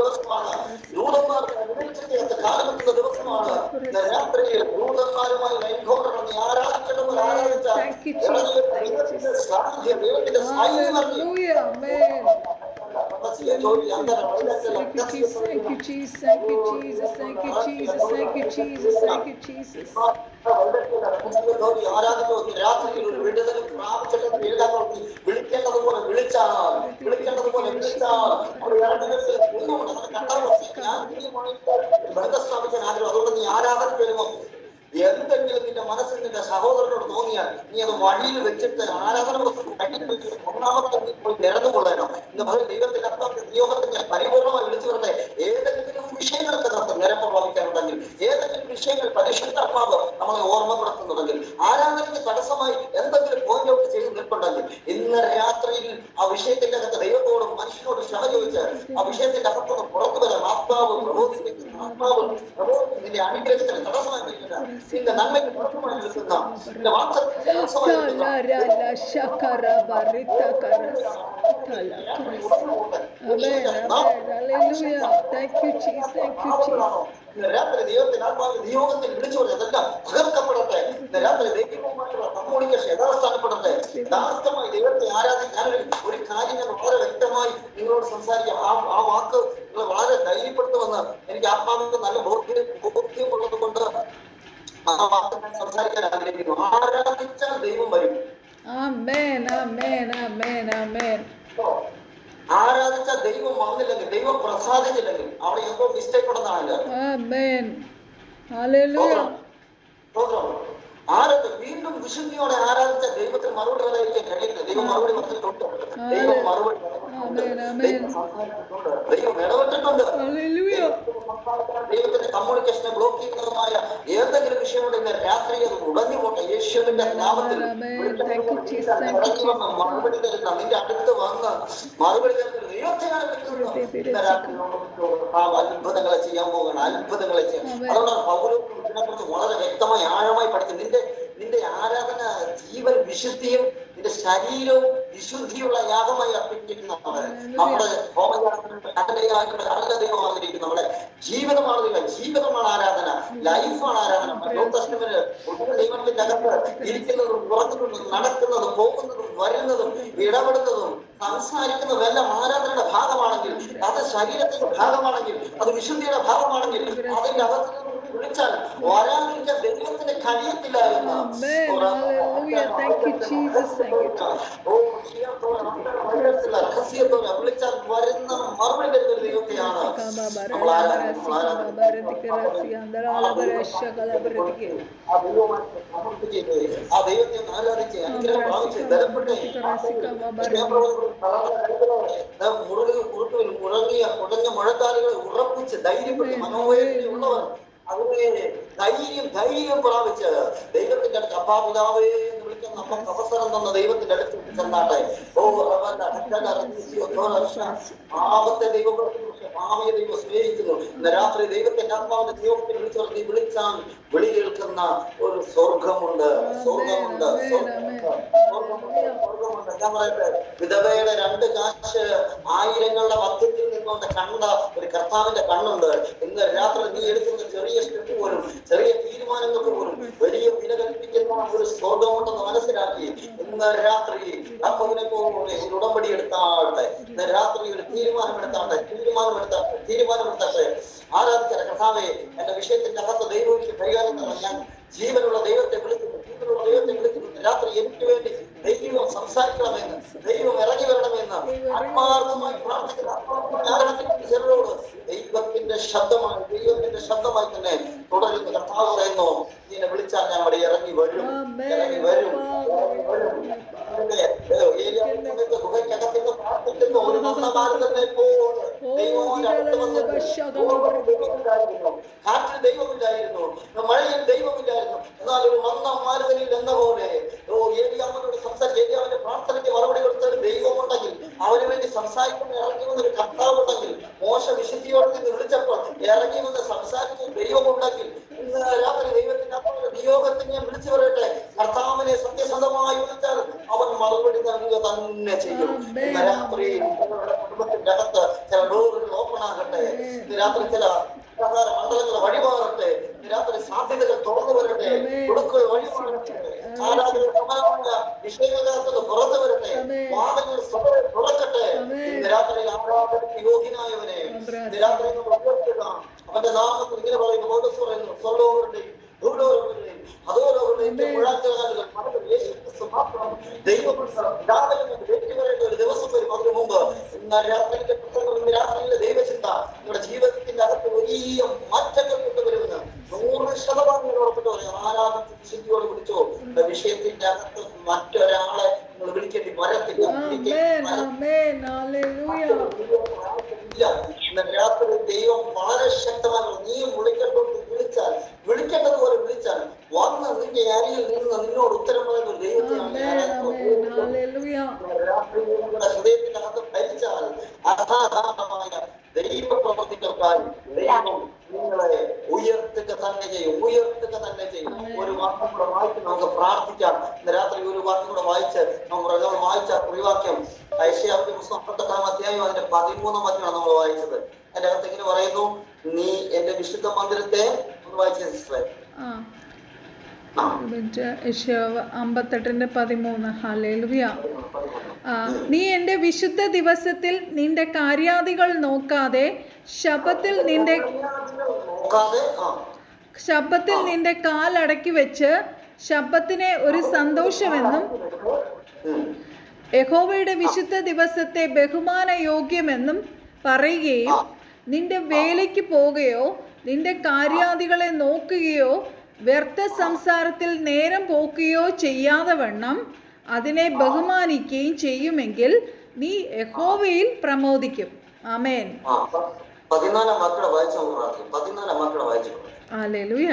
ദിവസമാണ്. ദൂതന്മാർക്ക് അനുഭവിച്ചിട്ട് കാലമെത്തുന്ന ദിവസമാണ്. രാത്രിയിൽ ദൂതന്മാരുമായി ലൈംഘോരണം ആരാധിക്കണമെന്ന് ആരാധിച്ചാൽ ദൈവത്തിന്റെ സാന്നിധ്യം, ദൈവത്തിന്റെ സാന്നിധ്യം രാത്രിയിൽ ഒരു വിടുതലും പ്രാപിച്ചിട്ട് വിളിക്കേണ്ടതുപോലെ വിളിക്കേണ്ടതുപോലെ അവിടെ ബന്ധസ്ഥാപിക്കാൻ ആഗ്രഹം. അതുകൊണ്ട് നീ ആരാധന വരുമോ എന്തെങ്കിലും നിന്റെ മനസ്സിൽ നിന്റെ സഹോദരനോട് തോന്നിയാൽ നീ അത് വഴിയിൽ വെച്ചിട്ട് ആരാധന ഒന്നാമത്തെ നീ പോയി നിരന്നുകൊള്ളേനോ എന്ന് പറയും. ദൈവത്തിന്റെ നിയോഗത്തിന്റെ പരിപൂർണമായി വിളിച്ചു വരട്ടെ. ഏതെങ്കിലും വിഷയങ്ങൾക്ക് നമുക്ക് നിരപ്പ് പ്രാപിക്കാനുണ്ടെങ്കിൽ, ഏതെങ്കിലും വിഷയങ്ങൾ പരിശുദ്ധാത്മാവ് നമ്മളെ ഓർമ്മപ്പെടുത്തുന്നുണ്ടെങ്കിൽ, ആരാധനയ്ക്ക് തടസ്സമായി എന്തെങ്കിലും പോയിന്റ് ഔട്ട് ചെയ്ത് നിൽപ്പുണ്ടെങ്കിൽ, ഇന്ന് രാത്രിയിൽ ആ വിഷയത്തിന്റെ അകത്ത് ദൈവത്തോടും മനുഷ്യനോടും ക്ഷമ ചോദിച്ച് ആ വിഷയത്തിന്റെ അകത്തോട് പുറത്തു വരാൻ ആത്മാവ് പ്രബോധിപ്പിക്കുന്ന നിന്റെ അനുഗ്രഹത്തിന് തടസ്സമായി നിൽക്കുന്ന, നിന്റെ നന്മയ്ക്ക് പുറത്തുമായി നിൽക്കുന്ന, നിന്റെ വാർത്തയ്ക്ക് തടസ്സമായി നിൽക്കുന്ന രാത്രി ദൈവത്തിന്റെ ആത്മാവിന്റെ നിയോഗത്തിൽ വിളിച്ചു പറഞ്ഞത് അതെല്ലാം തകർക്കപ്പെടട്ടെ. രാത്രി ദൈവമായിട്ടുള്ള കമ്മ്യൂണിക്കേഷൻ യഥാസ്ഥാനപ്പെടട്ടെ. യഥാർത്ഥമായി ദൈവത്തെ ആരാധിക്കാൻ ഒരു കാര്യം ഞാൻ വളരെ വ്യക്തമായി നിങ്ങളോട് സംസാരിക്കാം. ആ വാക്ക് നിങ്ങൾ വളരെ ധൈര്യപ്പെടുത്തുമെന്ന് എനിക്ക് ആത്മാവിന്റെ നല്ല ബോധ്യമുള്ളത് കൊണ്ട് ആ വാക്ക് ഞാൻ സംസാരിക്കാൻ ആഗ്രഹിക്കുന്നു. ആരാധിച്ചാൽ ദൈവം വരും. ആരാധിച്ചാൽ ദൈവം വന്നില്ലെങ്കിൽ, ദൈവം പ്രസാദിച്ചില്ലെങ്കിൽ അവിടെ എന്തോ മിസ്റ്റേക്ക് ഉണ്ടെന്നാണല്ലോ. വീണ്ടും വിശുദ്ധിയോടെ ആരാധിച്ച ദൈവത്തിന് മറുപടി പറയാൻ കഴിയില്ല. ദൈവം മറുപടി പറഞ്ഞിട്ടുണ്ട്. ദൈവം മറുപടി ദൈവം ഇടപെട്ടിട്ടുണ്ട്. ദൈവത്തിന്റെ കമ്മ്യൂണിക്കേഷനെ ബ്ലോക്ക് ചെയ്യുന്നതുമായ ഏതെങ്കിലും വിഷയമുണ്ടെങ്കിൽ രാത്രി അത് ഉടഞ്ഞു പോട്ടെ. യേശുവിന്റെ നാമത്തിൽ മറുപടി തരുന്ന, നിന്റെ അടുത്ത് വന്ന് മറുപടി തരുന്ന ദൈവത്തെയാണ് അത്ഭുതങ്ങളെ ചെയ്യാൻ പോകണം. അത്ഭുതങ്ങളെ ചെയ്യാൻ. അതുകൊണ്ടാണ് പൗലോസ് ഇതിനെക്കുറിച്ച് വളരെ വ്യക്തമായി ആഴമായി പഠിച്ചത്. നിന്റെ ആരാധന ജീവൻ വിശുദ്ധിയും നിന്റെ ശരീരവും വിശുദ്ധിയുള്ള യാഗമായി അർപ്പിച്ചിരിക്കുന്നതാണ്. നമ്മുടെ ദൈവമായിരിക്കും. നമ്മുടെ ജീവിതമാണ് ആരാധന, ലൈഫാണ് ആരാധന. ദൈവത്തിന്റെ അകത്ത് ഇരിക്കുന്നതും പുറത്തുന്നതും നടക്കുന്നതും പോകുന്നതും വരുന്നതും ഇടപെടുന്നതും സംസാരിക്കുന്നതും എല്ലാം ആരാധനയുടെ ഭാഗമാണെങ്കിൽ, അത് ശരീരത്തിന്റെ ഭാഗമാണെങ്കിൽ, അത് വിശുദ്ധിയുടെ ഭാഗമാണെങ്കിൽ, അതിന്റെ അകത്ത് വിളിച്ചാൽ വരാതിരിക്കാൻ ദൈവത്തിന് കഴിയത്തില്ലായിരുന്നു. രഹസ്യത്തോടെ വിളിച്ചാൽ വരുന്ന മറുപടി തരുന്ന ദൈവത്തെയാണ് നമ്മൾ ആ ദൈവത്തെ ആരാധിച്ച് അനുഗ്രഹം പ്രാപിച്ച് ബലപ്പെട്ട് കുടഞ്ഞ മുഴക്കാലുകളെ ഉറപ്പിച്ച് ധൈര്യപ്പെട്ട് മനോവേദനയുള്ളവർ അതിനെ ധൈര്യം പ്രാപിച്ച് ദൈവത്തിന്റെ അടുത്ത് അപ്പാപിതാവേ എന്ന് വിളിക്കുന്ന നമുക്ക് അവസരം തന്ന ദൈവത്തിന്റെ അടുത്ത് ചെന്നാട്ടെ. പാപത്തെ ദൈവം പാവയെ ദൈവം സ്നേഹിക്കുന്നു. ഇന്ന് രാത്രി ദൈവത്തിന്റെ ആത്മാവിന്റെ ദൈവത്തിൽ വിളിച്ചാൽ വിളി കേൾക്കുന്ന ഒരു സ്വർഗമുണ്ട്. ഞാൻ പറയട്ടെ, വിധവയുടെ 2 കാശ് ആയിരങ്ങളുടെ മധ്യത്തിൽ നിന്നുകൊണ്ട് കണ്ട ഒരു കർത്താവിന്റെ കണ്ണുണ്ട്. ഇന്ന് രാത്രി നീ എടുക്കുന്ന ചെറിയ സ്റ്റെപ്പ് പോലും, ചെറിയ തീരുമാനങ്ങൾക്ക് പോലും വലിയ വില കൽപ്പിക്കുന്ന ഒരു സ്വർഗമുണ്ടെന്ന് മനസ്സിലാക്കി ഇന്ന് രാത്രി അപ്പനെ പോലെ ഒരു ഉടമ്പടി എടുത്താട്ടെ. ഇന്ന് രാത്രി ഒരു തീരുമാനമെടുത്താട്ടെ. ആരാധിച്ച കർത്താവേ, എന്റെ വിഷയത്തിന്റെ അകത്ത് ദൈവവിഷയം കൈകാര്യം തരണം. ഞാൻ ജീവനുള്ള ദൈവത്തെ വിളിക്കുന്നു. രാത്രി എനിക്ക് വേണ്ടി ദൈവം സംസാരിക്കണമെന്ന്, ദൈവം ഇറങ്ങി വരണമെന്ന് ആത്മാർത്ഥമായി പ്രാർത്ഥിക്കുന്ന ദൈവത്തിന്റെ ശബ്ദമായി തന്നെ തുടരുന്ന കർത്താവ് പറയുന്നു, നിന്നെ വിളിച്ചാൽ ഞാൻ അവിടെ ഇറങ്ങി വരും. ഗുഹയ്ക്കകത്തുനിന്ന് പ്രാർത്ഥിക്കുന്ന ഒരു മന്ദമാരുതനെ പോലെ ദൈവത്തിന്റെ അടുത്ത് വന്ന് കാറ്റിൽ ദൈവമില്ലായിരുന്നു, മഴയിൽ ദൈവമില്ലായിരുന്നു. എന്നാൽ ഒരു മന്ദമാരുതനിൽ എന്ന പോലെ ഏലിയാമനോട് സംസാരിച്ച് ഏലിയാവിന്റെ പ്രാർത്ഥനയ്ക്ക് മറുപടി കൊടുത്തൊരു ദൈവമുണ്ടെങ്കിൽ, അവന് വേണ്ടി സംസാരിക്കുന്ന ഇറങ്ങി വന്നൊരു കർത്താവുണ്ടെങ്കിൽ, മോശ വിശുദ്ധിയോടെ നിന്ന് വിളിച്ചപ്പോൾ ഇറങ്ങി വന്ന് സംസാരിച്ച ദൈവമുണ്ടെങ്കിൽ, ഇന്ന് രാത്രി ദൈവത്തിന്റെ നിയോഗത്തിന് ഞാൻ വിളിച്ചു പറയട്ടെ, കർത്താവിനെ സത്യസന്ധമായി വിളിച്ചാൽ അവൻ മറുപടി നൽകുക തന്നെ ചെയ്യും. ഇന്ന് രാത്രി കുടുംബത്തിന്റെ അകത്ത് ചില ഡോറുകൾ ഓപ്പൺ ആകട്ടെ. ഇന്ന് രാത്രി ചില മണ്ഡലങ്ങൾ വഴിമാറട്ടെ. ഇന്ന് രാത്രി സാധ്യതകൾ തുറന്നു വരട്ടെ. കൊടുക്കുകൾ വഴിമാറട്ടെ. ആരാധന സമാനമായ വിഷയങ്ങൾക്കകത്ത് പുറത്തു വരട്ടെ, വാദങ്ങൾ തുറക്കട്ടെ. ഇന്ന് രാത്രി ആരാധനയ്ക്ക് യോഗ്യനായവനെ ഇന്ന് രാത്രി നമ്മൾ ഉയർത്തുക. അവന്റെ നാമത്തിൽ ഇങ്ങനെ പറയുന്നു, പൗലോസ് പറയുന്നു, സ്വർഗ്ഗലോകങ്ങളുടെയും ഭൂലോകങ്ങളുടെയും അധോലോകങ്ങളുടെയും മുഴാന്തകാലുകൾ മറന്ന് യേശു ക്രിസ്തു മാത്രം ദൈവമെന്ന് രാവിലെ വ്യക്തിപരമായിട്ട് ഒരു ദിവസം വരും. അതിനു മുമ്പ് ഇന്ന് രാത്രിയിലെ പുസ്തകം, ഇന്ന് രാത്രിയിലെ ദൈവചിന്ത നിങ്ങളുടെ ജീവിതത്തിന്റെ അകത്ത് വലിയ മാറ്റങ്ങൾ കൊണ്ടുവരുമെന്ന് 100% ഉറപ്പിട്ട് പറയാം. ആരാധന വിശുദ്ധിയോട് വിളിച്ചോ, വിഷയത്തിന്റെ അകത്ത് മറ്റൊരാളെ നിങ്ങൾ വിളിക്കേണ്ടി വരത്തില്ല. രാത്രി ദൈവം വളരെ ശക്തമായി നീയും വിളിക്കേണ്ടതുപോലെ വിളിച്ചാൽ വന്ന് നിന്റെ അരിയിൽ നിന്ന് നിന്നോട് ഉത്തരം പറയുന്ന ദൈവത്തെയാണ് ഹൃദയത്തിന്റെ അകത്ത് ഭരിച്ചാൽ അസാധാരണമായ ദൈവ പ്രവർത്തികൾക്കായി ദൈവം നിങ്ങളെ ഉയർത്തുക തന്നെ ചെയ്യും. ഒരു വാക്യം കൂടെ വായിച്ച് നമുക്ക് പ്രാർത്ഥിക്കാം. ഇന്ന് രാത്രി ഒരു വാക്യം കൂടെ വായിച്ച് നമ്മൾ വായിച്ച കുറിവാക്യം യെശയ്യാവിന്റെ പുസ്തകം 58 അധ്യായം അതിന്റെ 13 വാക്യമാണ് നമ്മൾ വായിച്ചത്. അതിന്റെ അകത്ത് ഇങ്ങനെ പറയുന്നു, നീ എന്റെ വിശുദ്ധ മന്ദിരത്തെ ഒന്ന് വായിച്ചേ സിസ്റ്ററെ. 58:13 ഹല്ലേലൂയ. നീ എൻ്റെ വിശുദ്ധ ദിവസത്തിൽ നിന്റെ കാര്യാദികൾ നോക്കാതെ ശബ്ദത്തിൽ നിന്റെ കാലടക്കി വെച്ച് ശബ്ദത്തിനെ ഒരു സന്തോഷമെന്നും യഹോവയുടെ വിശുദ്ധ ദിവസത്തെ ബഹുമാന യോഗ്യമെന്നും പറയുകയും നിന്റെ വേലയ്ക്ക് പോകുകയോ നിന്റെ കാര്യാദികളെ നോക്കുകയോ വ്യർത്ഥ സംസാരത്തിൽ നേരം പോക്കുകയോ ചെയ്യാതെ വണ്ണം അതിനെ ബഹുമാനിക്കുകയും ചെയ്യുമെങ്കിൽ നീ യഹോവയിൽ പ്രമോദിക്കും. ആമേൻ. ഹല്ലേലൂയ.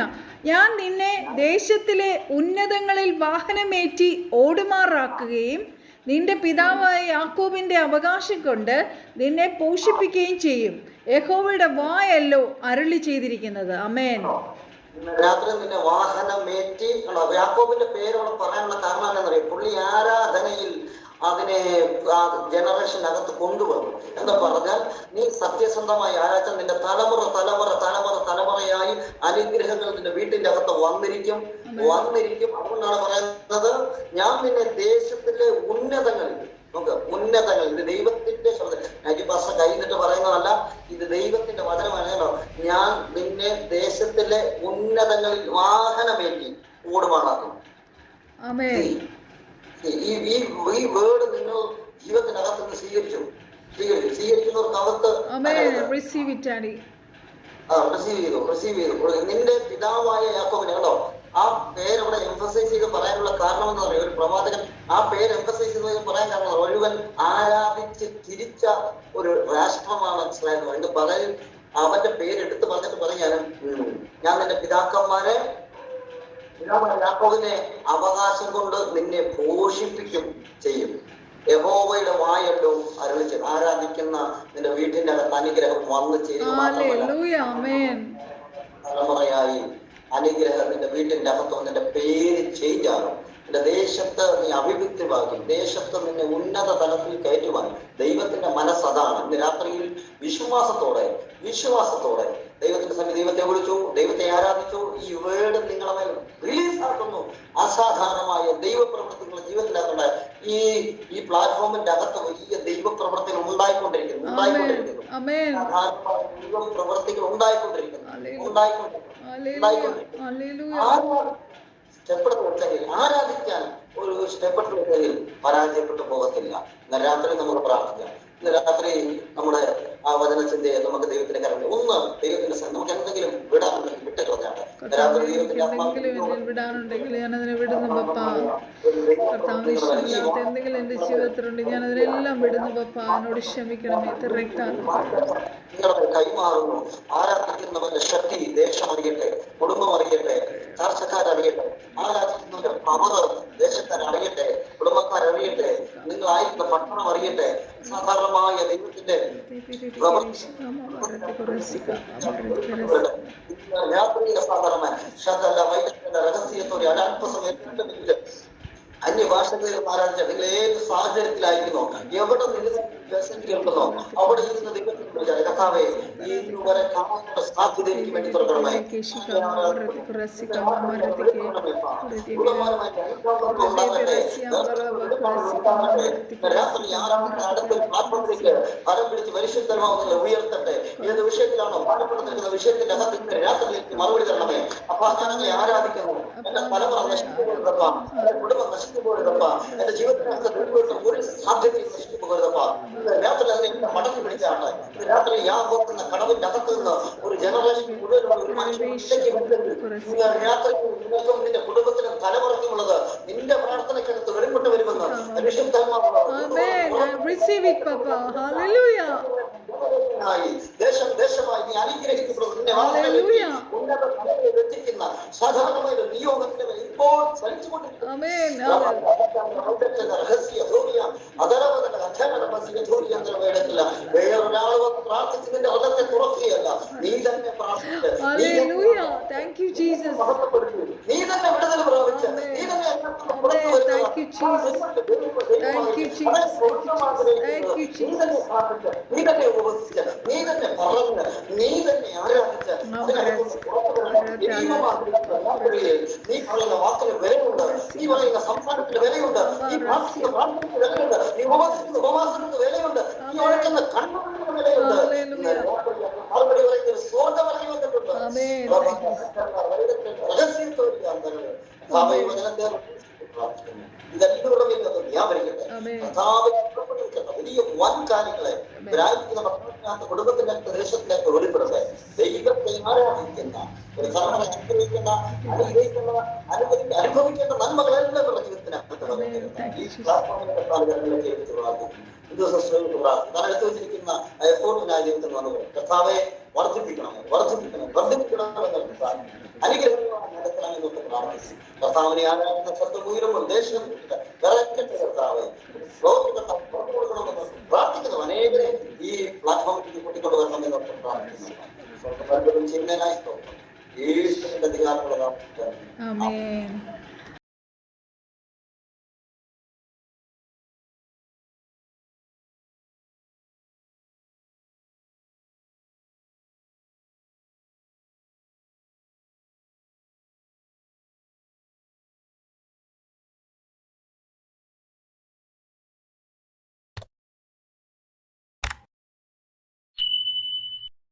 ഞാൻ നിന്നെ ദേശത്തിലെ ഉന്നതങ്ങളിൽ വാഹനമേറ്റി ഓടുമാറാക്കുകയും നിന്റെ പിതാവായ യാക്കോബിന്റെ അവകാശം കൊണ്ട് നിന്നെ പോഷിപ്പിക്കുകയും ചെയ്യും. യഹോവയുടെ വായല്ലോ അരുളി ചെയ്തിരിക്കുന്നത്. ആമേൻ. രാത്രി നിന്നെ വാഹനമേറ്റി. യാക്കോബിന്റെ പേരോട് പറയാനുള്ള കാരണം എന്താണെന്നറിയാം? പുള്ളി ആരാധനയിൽ അതിനെ ജനറേഷനകത്ത് കൊണ്ടുവന്നു എന്ന് പറഞ്ഞാൽ, നീ സത്യസന്ധമായി ആരാധന നിന്റെ തലമുറയായി അനുഗ്രഹങ്ങൾ നിന്റെ വീട്ടിന്റെ അകത്ത് വന്നിരിക്കും. അതുകൊണ്ടാണ് പറയുന്നത്, ഞാൻ നിന്നെ ദേശത്തിലെ ഉന്നതങ്ങളിൽ ഇത് ദൈവത്തിന്റെ നജിബാസ കഴിഞ്ഞിട്ട് പറയുന്നതല്ല, ഇത് ദൈവത്തിന്റെ വചനമാണല്ലോ. ഞാൻ നിന്നെ ദേശത്തിലെ ഉന്നതങ്ങളിൽ വാഹനമേറ്റി ഓടുമാറാക്കും. ഈ വേർഡ് നിങ്ങൾ ജീവിതത്തിനകത്ത് നിന്ന് സ്വീകരിക്കുന്നവർക്കകത്ത് റിസീവ് ചെയ്തു. നിന്റെ പിതാവായ യാക്കോബിനെ കണ്ടോ, ആ പേരവിടെ എംഫസൈസ് ചെയ്ത് പറയാനുള്ള കാരണം എന്ന് പറയും, ഒരു പ്രവാചകൻ ആ പേര് എംഫസൈസ് ചെയ്ത് പറയാൻ കാരണം ഒരുവൻ ആരാധിച്ച് തിരിച്ച ഒരു രാഷ്ട്രമാണ് ഇസ്രായേൽ. ഇത് പറയും, അവന്റെ പേരെടുത്ത് പറഞ്ഞിട്ട് പറയാനും, ഞാൻ നിന്റെ പിതാക്കന്മാരെ യാക്കോബിനെ അവകാശം കൊണ്ട് നിന്നെ പോഷിപ്പിക്കും ചെയ്യും. യഹോവയുടെ വായല്ലോ അരുളിച്ച് ആരാധിക്കുന്ന നിന്റെ വീട്ടിന്റെ അകത്ത് അനുഗ്രഹം വന്നു ചേരുക മാത്രമല്ല, തലമുറയായി അനുഗ്രഹം നിന്റെ വീട്ടിന്റെ അകത്ത് നിന്റെ പേര് ചേഞ്ച് ആകും. നിന്റെ ദേശത്ത് നീ അഭിവൃദ്ധിവാക്കും. ദേശത്ത് നിന്നെ ഉന്നത തലത്തിൽ കയറ്റുവാൻ ദൈവത്തിന്റെ മനസ്സതാണ്. ഇന്ന് രാത്രിയിൽ വിശ്വാസത്തോടെ ദൈവത്തിന്റെ സമയം ദൈവത്തെ വിളിച്ചു, ദൈവത്തെ ആരാധിച്ചു. ഈ വേർഡ് നിങ്ങളെ മേൽ റിലീസ് ആക്കുന്നു. അസാധാരണമായ ദൈവപ്രവൃത്തികൾ ജീവിതത്തിനകത്തുണ്ട്. ഈ പ്ലാറ്റ്ഫോമിന്റെ അകത്ത് വലിയ ദൈവപ്രവൃത്തികൾ ഉണ്ടായിക്കൊണ്ടിരിക്കുന്നു. ദൈവപ്രവൃത്തികൾ ഉണ്ടായിക്കൊണ്ടിരിക്കുന്നു. സ്റ്റെപ്പെടുത്ത് വെച്ചെങ്കിൽ ആരാധിക്കാൻ ഒരു സ്റ്റെപ്പെടുത്ത് വെച്ചെങ്കിൽ പരാജയപ്പെട്ടു പോകത്തില്ല. ഇന്ന് രാത്രി നമുക്ക് പ്രാർത്ഥിക്കാം. ഇന്ന് രാത്രി നമ്മുടെ ആ വചനചിന്തയെ നമുക്ക് ദൈവത്തിന്റെ കരങ്ങൾ ഒന്ന് ദൈവത്തിന്റെ നമുക്ക് എന്തെങ്കിലും വിടാനുണ്ടെങ്കിൽ വിട്ടുകളഞ്ഞാണ്. രാത്രി ദൈവത്തിന്റെ വിടാനുണ്ടെങ്കിൽ ഞാനതിനെ വിടുന്നു പപ്പ. കർത്താവ് ഇഷ്ടമില്ലാത്ത എന്തെങ്കിലും എന്റെ ജീവിതത്തിലുണ്ടെങ്കിൽ ഞാൻ അതിനെല്ലാം വിടുന്നു പപ്പ. എന്നോട് ക്ഷമിക്കണമേ. നിങ്ങളെ കൈമാറുന്നു. ആരാധിക്കുന്നവന്റെ ശക്തി ദേശം അറിയട്ടെ, കുടുംബം അറിയട്ടെ, ചർച്ചക്കാരറിയട്ടെ, ആരാധിക്കുന്നവന്റെ പവർ ദേശക്കാരറിയട്ടെ, കുടുംബക്കാരറിയട്ടെ, നിങ്ങളായിരിക്കുന്ന പട്ടണം അറിയട്ടെ. സാധാരണമായ ദൈവത്തിന്റെ രാത്രിയിലെ സാധാരണ രഹസ്യത്തോടെ അല്പസമയം അന്യഭാഷകളിൽ ആരാധിച്ച നിങ്ങൾ ഏത് സാഹചര്യത്തിലായിരിക്കുന്നോ, എവിടെ നിന്ന് ഉണ്ടല്ലോ അവിടെ ഇരുന്ന് ദൈവത്തിന് കർത്താവേ ഇന്നുവരെ കാണാനുള്ള സാധ്യത എനിക്ക് വേണ്ടി തുറക്കണമേ. രാത്രി ആരാമത്തെ അടുത്ത പ്ലാറ്റ്ഫോമിലേക്ക് ഫലം പിടിച്ച് പരിശുദ്ധമാവുന്ന ഉയർത്തട്ടെ. ഏത് വിഷയത്തിലാണോ പാടപ്പെടുന്ന വിഷയത്തിന്റെ അകത്ത് രാത്രിയിലേക്ക് മറുപടി തരണമേ. അപ്പൊ ഞാൻ ആരാധിക്കുന്നു. എന്റെ തലമുറ നശിച്ചു പോകരുതപ്പ, എന്റെ കുടുംബം നശിച്ചു പോകരുതപ്പ, എന്റെ ജീവിതത്തിനകത്ത് ഒരു സാധ്യതയും നശിച്ചു പോകരുതപ്പ. രാത്രി അതിനെ മടക്കി പിടിച്ചാണ്. രാത്രി യാഗോക്കുന്ന കടവിന്റെ അകത്ത് നിന്ന് ഒരു ജനറേഷൻ മുഴുവനുള്ള ഒരു മനുഷ്യൻ രാത്രി നിങ്ങൾക്കും നിന്റെ കുടുംബത്തിനും തലമുറയ്ക്കുമുള്ളത് നിന്റെ പ്രാർത്ഥനയ്ക്കകത്ത് വെളിപ്പെട്ട് വരുമെന്ന് ദേശം ദേശമായി നീ അനുഗ്രഹിക്കപ്പെടുന്നു. സാധാരണമായ നിയോഗത്തിന്റെ ഇപ്പോൾ വേറൊരാൾ വന്ന് പ്രാർത്ഥിച്ചതിന്റെ ഹൃദയത്തെ തുറക്കുകയല്ല, നീ തന്നെ പ്രാർത്ഥിച്ച് നീ തന്നെ വിടുതൽ പ്രാപിച്ച് നീ തന്നെ നീ തന്നെ ഉപവസിച്ച് നീ തന്നെ പറഞ്ഞ് നീ തന്നെ ആരാധിച്ച് നീ പറയുന്ന വാക്കിന് വിലയുണ്ട്, നീ പറയുന്ന സംസാരത്തിന് വിലയുണ്ട്, നീ പ്രാർത്ഥിക്കുന്ന പ്രാർത്ഥനയ്ക്ക് വിലയുണ്ട്, നീ ഉപവസിക്കുന്ന ഉപവാസത്തിന് വിലയുണ്ട്, നീ ഒഴുക്കുന്ന കണ്ണുകൾക്ക് വിലയുണ്ട്. മറുപടി പറയുന്ന സ്വർഗ വില വന്നിട്ടുണ്ട്. ഇതെല്ലാം വ്യാപരിക്കട്ടെ. വലിയ വൻ കാര്യങ്ങളെ കുടുംബത്തിന്റെ ദേശത്തിലേക്ക് വെളിപ്പെടട്ടെ. ദൈവത്തെ ആരാധിക്കുന്ന ഒരു തലമുറ അനുഭവിക്കേണ്ട നന്മകളെല്ലാം നമ്മുടെ ജീവിതത്തിനകത്ത് ഈ പ്ലാറ്റ്ഫോമിന്റെ കാലഘട്ടങ്ങളിലേക്ക് എടുത്ത് പ്രാർത്ഥിക്കും. എടുത്തു വെച്ചിരിക്കുന്ന എഫോർട്ടിനായി ജീവിതത്തിൽ വന്നു കർത്താവെ വർദ്ധിപ്പിക്കണം വർദ്ധിപ്പിക്കണമെന്ന് പ്രാർത്ഥിക്കും. അനുഗ്രഹങ്ങളാണ് നടക്കണമെന്നൊക്കെ പ്രാർത്ഥിക്കും. കർത്താവിനെ ആരാധന ശബ്ദം ഉയരുമ്പോൾ ദേശം വിറക്കട്ടെ. കർത്താവെ കൊടുക്കണമെന്ന് പ്രാർത്ഥിക്കുന്നു. അനേകരെ ഈ പ്ലാറ്റ്ഫോമിലേക്ക് കൂട്ടിക്കൊണ്ടുവരണമെന്നൊക്കെ പ്രാർത്ഥിക്കുന്നു. ചെയ്യുന്നതിനായി ഈശ്വരന്റെ അധികാരമുള്ള